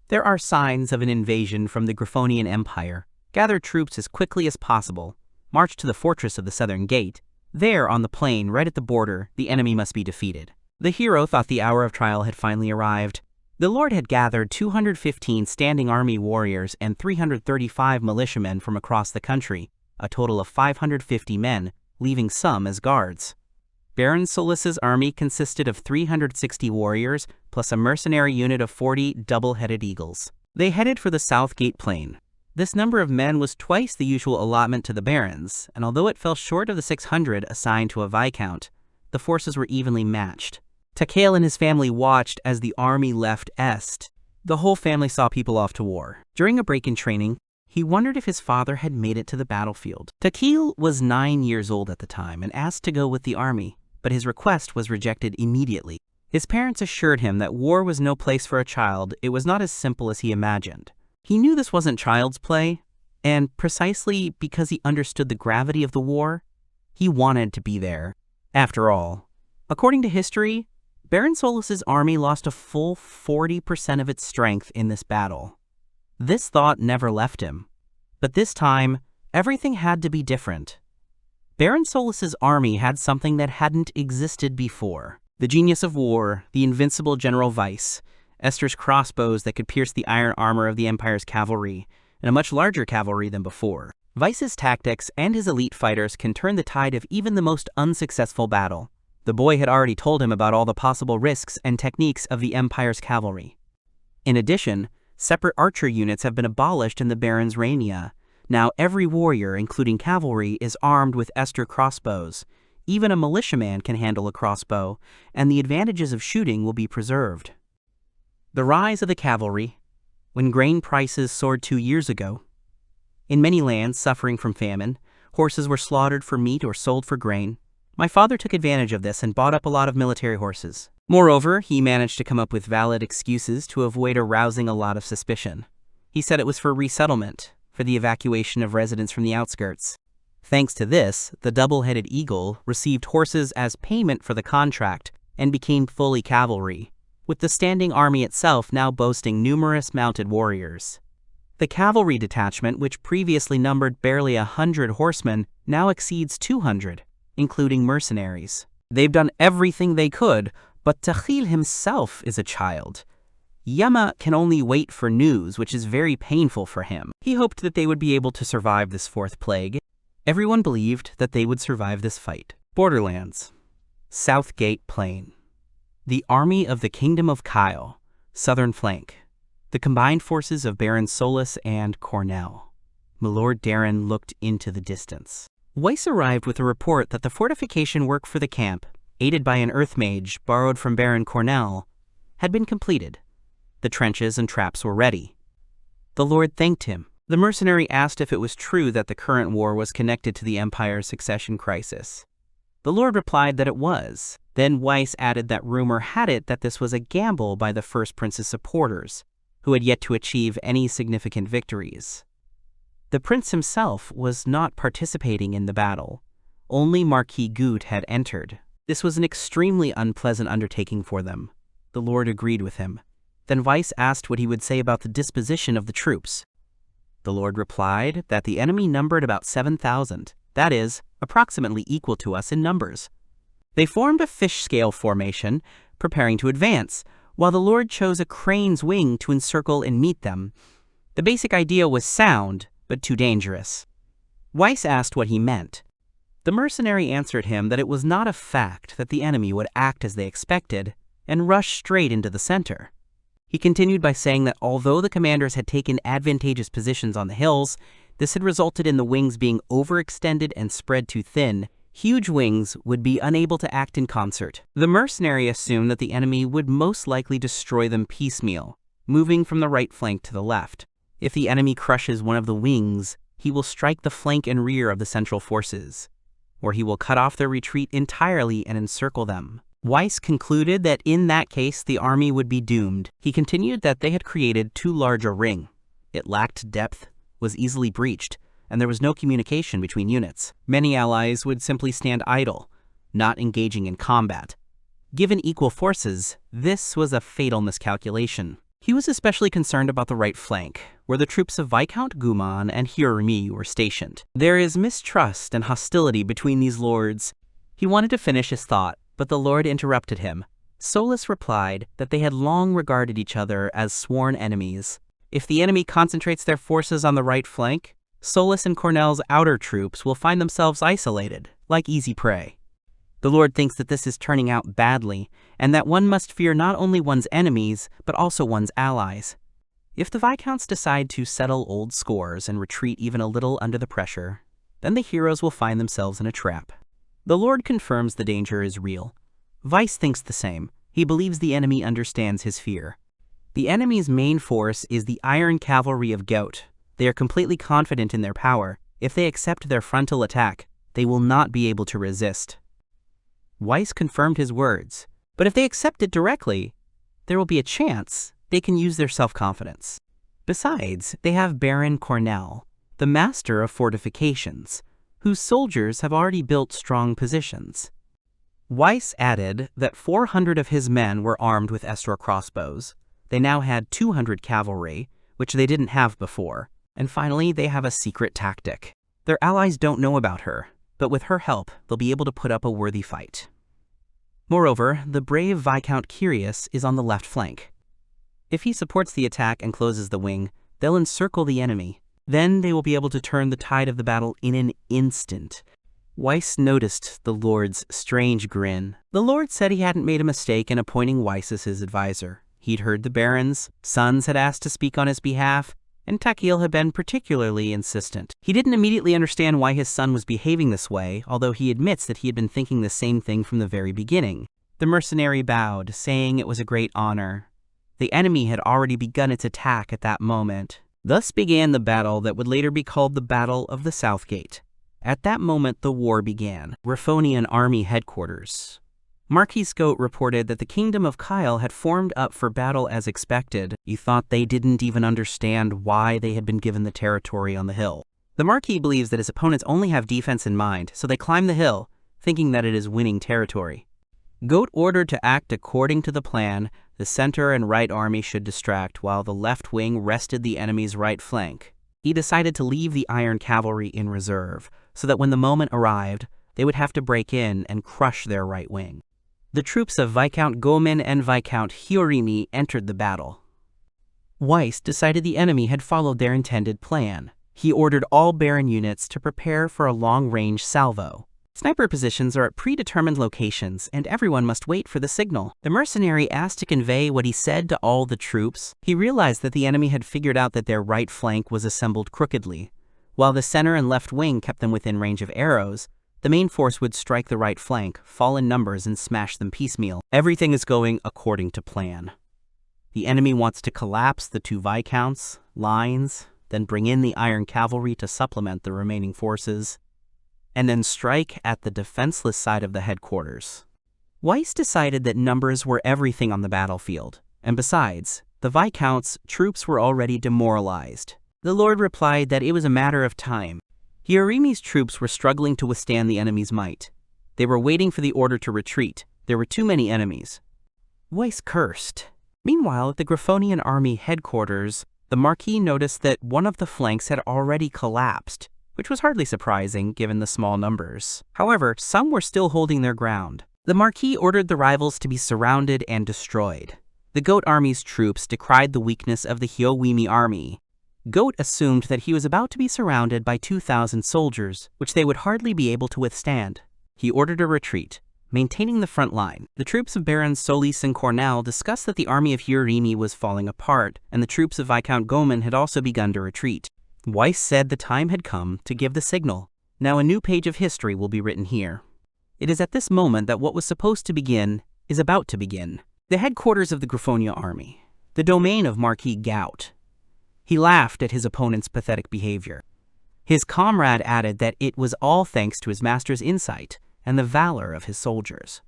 [SPEAKER 1] There are signs of an invasion from the Griffonian Empire. Gather troops as quickly as possible. March to the fortress of the Southern Gate. There, on the plain, right at the border, the enemy must be defeated. The hero thought the hour of trial had finally arrived. The Lord had gathered 215 standing army warriors and 335 militiamen from across the country, a total of 550 men, leaving some as guards. Baron Solis's army consisted of 360 warriors, plus a mercenary unit of 40 double-headed eagles. They headed for the South Gate Plain. This number of men was twice the usual allotment to the barons, and although it fell short of the 600 assigned to a viscount, the forces were evenly matched. Takahil and his family watched as the army left Est. The whole family saw people off to war. During a break in training, he wondered if his father had made it to the battlefield. Takahil was 9 years old at the time and asked to go with the army, but his request was rejected immediately. His parents assured him that war was no place for a child. It was not as simple as he imagined. He knew this wasn't child's play, and precisely because he understood the gravity of the war, he wanted to be there. After all, according to history, Baron Solis's army lost a full 40% of its strength in this battle. This thought never left him. But this time, everything had to be different. Baron Solis's army had something that hadn't existed before. The genius of war, the invincible General Weiss, Esther's crossbows that could pierce the iron armor of the Empire's cavalry, and a much larger cavalry than before. Weiss's tactics and his elite fighters can turn the tide of even the most unsuccessful battle. The boy had already told him about all the possible risks and techniques of the Empire's cavalry. In addition, separate archer units have been abolished in the Baron's Rania. Now every warrior, including cavalry, is armed with Esther crossbows. Even a militiaman can handle a crossbow, and the advantages of shooting will be preserved. The rise of the cavalry. When grain prices soared 2 years ago. In many lands suffering from famine, horses were slaughtered for meat or sold for grain. My father took advantage of this and bought up a lot of military horses. Moreover, he managed to come up with valid excuses to avoid arousing a lot of suspicion. He said it was for resettlement, for the evacuation of residents from the outskirts. Thanks to this, the double-headed eagle received horses as payment for the contract and became fully cavalry, with the standing army itself now boasting numerous mounted warriors. The cavalry detachment, which previously numbered barely 100 horsemen, now exceeds 200, including mercenaries. They've done everything they could, but Takahil himself is a child. Yama can only wait for news, which is very painful for him. He hoped that they would be able to survive this fourth plague. Everyone believed that they would survive this fight. Borderlands. Southgate Plain. The army of the Kingdom of Kyle. Southern flank. The combined forces of Baron Solis and Cornell. Milord Darren looked into the distance. Weiss arrived with a report that the fortification work for the camp, aided by an earth mage borrowed from Baron Cornell, had been completed. The trenches and traps were ready. The Lord thanked him. The mercenary asked if it was true that the current war was connected to the Empire's succession crisis. The Lord replied that it was. Then Weiss added that rumor had it that this was a gamble by the First Prince's supporters, who had yet to achieve any significant victories. The prince himself was not participating in the battle. Only Marquis Gut had entered. This was an extremely unpleasant undertaking for them. The Lord agreed with him. Then Weiss asked what he would say about the disposition of the troops. The Lord replied that the enemy numbered about 7,000, that is, approximately equal to us in numbers. They formed a fish-scale formation, preparing to advance, while the Lord chose a crane's wing to encircle and meet them. The basic idea was sound, but too dangerous. Weiss asked what he meant. The mercenary answered him that it was not a fact that the enemy would act as they expected and rush straight into the center. He continued by saying that although the commanders had taken advantageous positions on the hills, this had resulted in the wings being overextended and spread too thin. Huge wings would be unable to act in concert. The mercenary assumed that the enemy would most likely destroy them piecemeal, moving from the right flank to the left. If the enemy crushes one of the wings, he will strike the flank and rear of the central forces, or he will cut off their retreat entirely and encircle them. Weiss concluded that in that case the army would be doomed. He continued that they had created too large a ring. It lacked depth, was easily breached, and there was no communication between units. Many allies would simply stand idle, not engaging in combat. Given equal forces, this was a fatal miscalculation. He was especially concerned about the right flank, where the troops of Viscount Guman and Hirumi were stationed. There is mistrust and hostility between these lords. He wanted to finish his thought, but the Lord interrupted him. Solis replied that they had long regarded each other as sworn enemies. If the enemy concentrates their forces on the right flank, Solis and Cornell's outer troops will find themselves isolated, like easy prey. The Lord thinks that this is turning out badly, and that one must fear not only one's enemies, but also one's allies. If the Viscounts decide to settle old scores and retreat even a little under the pressure, then the heroes will find themselves in a trap. The Lord confirms the danger is real. Weiss thinks the same. He believes the enemy understands his fear. The enemy's main force is the Iron Cavalry of Gout. They are completely confident in their power. If they accept their frontal attack, they will not be able to resist. Weiss confirmed his words, but if they accept it directly, there will be a chance they can use their self-confidence. Besides, they have Baron Cornell, the master of fortifications, whose soldiers have already built strong positions. Weiss added that 400 of his men were armed with Estor crossbows. They now had 200 cavalry, which they didn't have before. And finally, they have a secret tactic. Their allies don't know about her. but with her help, they'll be able to put up a worthy fight. Moreover, the brave Viscount Curious is on the left flank. If he supports the attack and closes the wing, they'll encircle the enemy. Then they will be able to turn the tide of the battle in an instant. Weiss noticed the Lord's strange grin. The Lord said he hadn't made a mistake in appointing Weiss as his advisor. He'd heard the barons, sons had asked to speak on his behalf, and Takahil had been particularly insistent. He didn't immediately understand why his son was behaving this way, although he admits that he had been thinking the same thing from the very beginning. The mercenary bowed, saying it was a great honor. The enemy had already begun its attack at that moment. Thus began the battle that would later be called the Battle of the South Gate. At that moment, the war began. Griffonian Army Headquarters. Marquis Goat reported that the Kingdom of Kyle had formed up for battle as expected. He thought they didn't even understand why they had been given the territory on the hill. The Marquis believes that his opponents only have defense in mind, so they climb the hill, thinking that it is winning territory. Goat ordered to act according to the plan. The center and right army should distract, while the left wing rested the enemy's right flank. He decided to leave the Iron Cavalry in reserve, so that when the moment arrived, they would have to break in and crush their right wing. The troops of Viscount Gomen and Viscount Hyorimi entered the battle. Weiss decided the enemy had followed their intended plan. He ordered all Baron units to prepare for a long-range salvo. Sniper positions are at predetermined locations, and everyone must wait for the signal. The mercenary asked to convey what he said to all the troops. He realized that the enemy had figured out that their right flank was assembled crookedly. While the center and left wing kept them within range of arrows, the main force would strike the right flank, fall in numbers, and smash them piecemeal. Everything is going according to plan. The enemy wants to collapse the two Viscounts' lines, then bring in the Iron Cavalry to supplement the remaining forces, and then strike at the defenseless side of the headquarters. Weiss decided that numbers were everything on the battlefield, and besides, the Viscounts' troops were already demoralized. The Lord replied that it was a matter of time. Hyorimi's troops were struggling to withstand the enemy's might. They were waiting for the order to retreat. There were too many enemies. Weiss cursed. Meanwhile, at the Griffonian Army Headquarters, the Marquis noticed that one of the flanks had already collapsed, which was hardly surprising given the small numbers. However, some were still holding their ground. The Marquis ordered the rivals to be surrounded and destroyed. The Goat Army's troops decried the weakness of the Hyorimi army. Goat assumed that he was about to be surrounded by 2,000 soldiers, which they would hardly be able to withstand. He ordered a retreat, maintaining the front line. The troops of Barons Solis and Cornell discussed that the army of Hyorimi was falling apart, and the troops of Viscount Gomen had also begun to retreat. Weiss said the time had come to give the signal. Now a new page of history will be written here. It is at this moment that what was supposed to begin is about to begin. The headquarters of the Griffonia army, the domain of Marquis Gout. He laughed at his opponent's pathetic behavior. His comrade added that it was all thanks to his master's insight and the valor of his soldiers.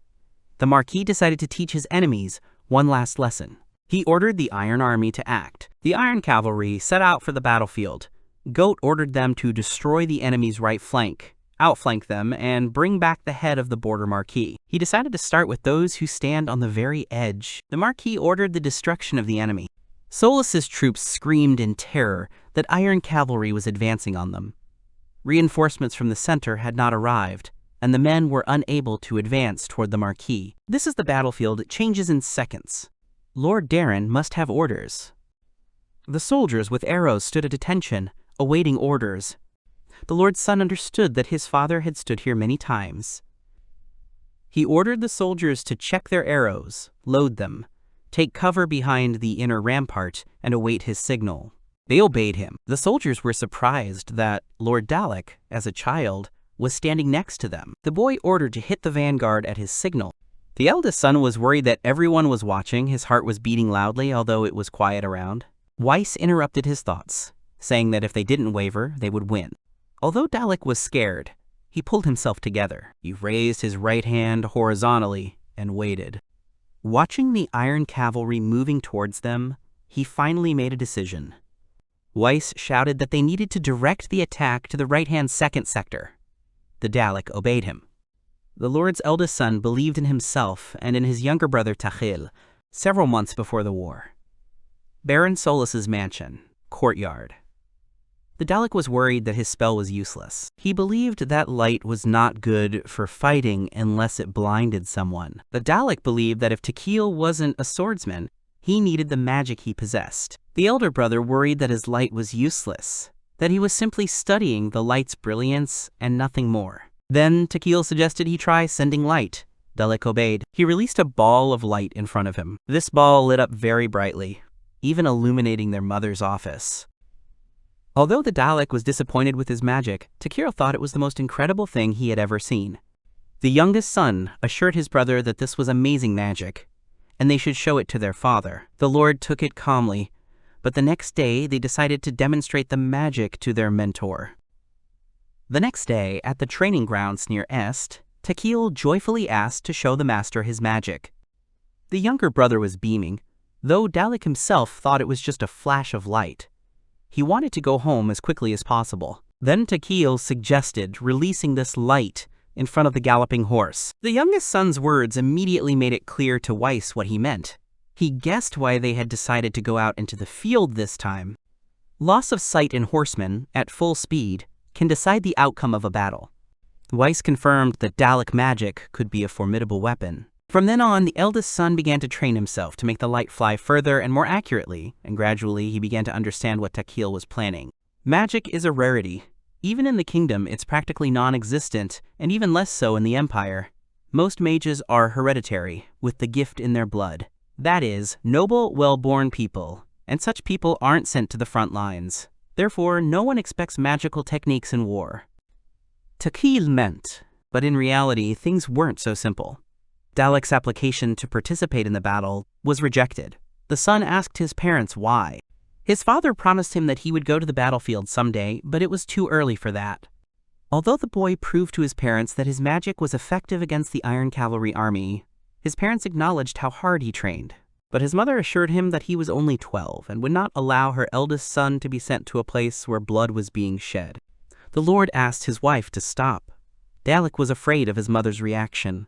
[SPEAKER 1] The Marquis decided to teach his enemies one last lesson. He ordered the Iron Army to act. The Iron Cavalry set out for the battlefield. Goat ordered them to destroy the enemy's right flank, outflank them, and bring back the head of the border Marquis. He decided to start with those who stand on the very edge. The Marquis ordered the destruction of the enemy. Solis's troops screamed in terror that Iron Cavalry was advancing on them. Reinforcements from the center had not arrived, and the men were unable to advance toward the Marquis. This is the battlefield. It changes in seconds. Lord Darren must have orders. The soldiers with arrows stood at attention, awaiting orders. The Lord's son understood that his father had stood here many times. He ordered the soldiers to check their arrows, load them, take cover behind the inner rampart, and await his signal. They obeyed him. The soldiers were surprised that Lord Dalek, as a child, was standing next to them. The boy ordered to hit the vanguard at his signal. The eldest son was worried that everyone was watching. His heart was beating loudly, although it was quiet around. Weiss interrupted his thoughts, saying that if they didn't waver, they would win. Although Dalek was scared, he pulled himself together. He raised his right hand horizontally and waited. Watching the Iron Cavalry moving towards them, he finally made a decision. Weiss shouted that they needed to direct the attack to the right-hand second sector. The Dalek obeyed him. The Lord's eldest son believed in himself and in his younger brother Takahil several months before the war. Baron Solis's mansion, courtyard. the Dalek was worried that his spell was useless. He believed that light was not good for fighting unless it blinded someone. The Dalek believed that if Takahil wasn't a swordsman, he needed the magic he possessed. The elder brother worried that his light was useless, that he was simply studying the light's brilliance and nothing more. Then Takahil suggested he try sending light. Dalek obeyed. He released a ball of light in front of him. This ball lit up very brightly, even illuminating their mother's office. Although the Dalek was disappointed with his magic, Takahil thought it was the most incredible thing he had ever seen. The youngest son assured his brother that this was amazing magic, and they should show it to their father. The Lord took it calmly, but the next day they decided to demonstrate the magic to their mentor. The next day, at the training grounds near Est, Takahil joyfully asked to show the master his magic. The younger brother was beaming, though Dalek himself thought it was just a flash of light. He wanted to go home as quickly as possible. Then Takahil suggested releasing this light in front of the galloping horse. The youngest son's words immediately made it clear to Weiss what he meant. He guessed why they had decided to go out into the field this time. Loss of sight in horsemen, at full speed, can decide the outcome of a battle. Weiss confirmed that Dalek magic could be a formidable weapon. From then on, the eldest son began to train himself to make the light fly further and more accurately, and gradually he began to understand what Takahil was planning. Magic is a rarity. Even in the kingdom, it's practically non-existent, and even less so in the Empire. Most mages are hereditary, with the gift in their blood. That is, noble, well-born people, and such people aren't sent to the front lines. Therefore, no one expects magical techniques in war. Takahil meant, but in reality, things weren't so simple. Dalek's application to participate in the battle was rejected. The son asked his parents why. His father promised him that he would go to the battlefield someday, but it was too early for that. Although the boy proved to his parents that his magic was effective against the Iron Cavalry army, his parents acknowledged how hard he trained. But his mother assured him that he was only 12 and would not allow her eldest son to be sent to a place where blood was being shed. The Lord asked his wife to stop. Dalek was afraid of his mother's reaction.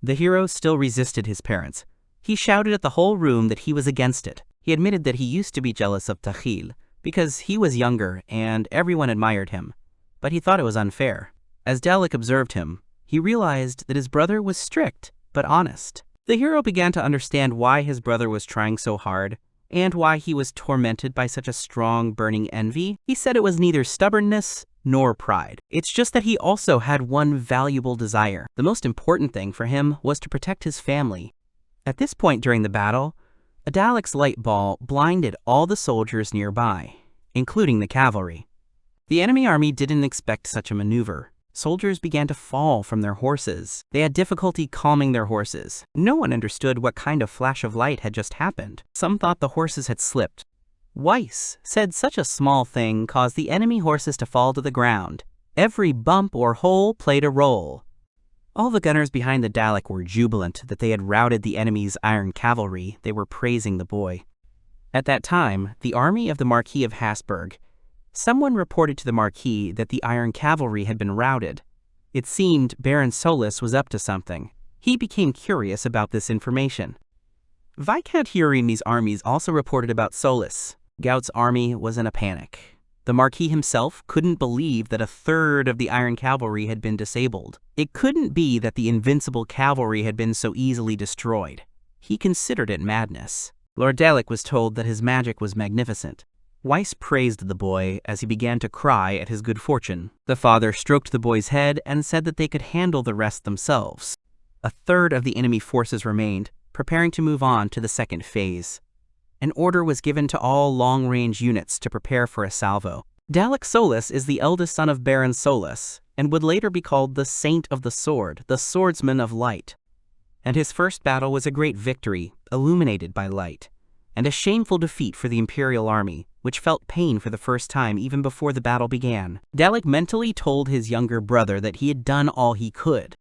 [SPEAKER 1] The hero still resisted his parents. He shouted at the whole room that he was against it. He admitted that he used to be jealous of Takahil because he was younger and everyone admired him, but he thought it was unfair. As Dalek observed him, he realized that his brother was strict but honest. The hero began to understand why his brother was trying so hard and why he was tormented by such a strong, burning envy. He said it was neither stubbornness nor pride. It's just that he also had one valuable desire. The most important thing for him was to protect his family. At this point during the battle, a Dalek's light ball blinded all the soldiers nearby, including the cavalry. The enemy army didn't expect such a maneuver. Soldiers began to fall from their horses. They had difficulty calming their horses. No one understood what kind of flash of light had just happened. Some thought the horses had slipped. Weiss said such a small thing caused the enemy horses to fall to the ground. Every bump or hole played a role. All the gunners behind the Dalek were jubilant that they had routed the enemy's Iron Cavalry. They were praising the boy. At that time, the army of the Marquis of Habsburg. Someone reported to the Marquis that the Iron Cavalry had been routed. It seemed Baron Solis was up to something. He became curious about this information. Viscount Hierony's armies also reported about Solis. Gout's army was in a panic. The Marquis himself couldn't believe that a third of the Iron Cavalry had been disabled. It couldn't be that the invincible cavalry had been so easily destroyed. He considered it madness. Lord Dalek was told that his magic was magnificent. Weiss praised the boy as he began to cry at his good fortune. The father stroked the boy's head and said that they could handle the rest themselves. A third of the enemy forces remained, preparing to move on to the second phase. An order was given to all long-range units to prepare for a salvo. Dalek Solis is the eldest son of Baron Solis, and would later be called the Saint of the Sword, the Swordsman of Light. And his first battle was a great victory, illuminated by light, and a shameful defeat for the Imperial Army, which felt pain for the first time even before the battle began. Dalek mentally told his younger brother that he had done all he could.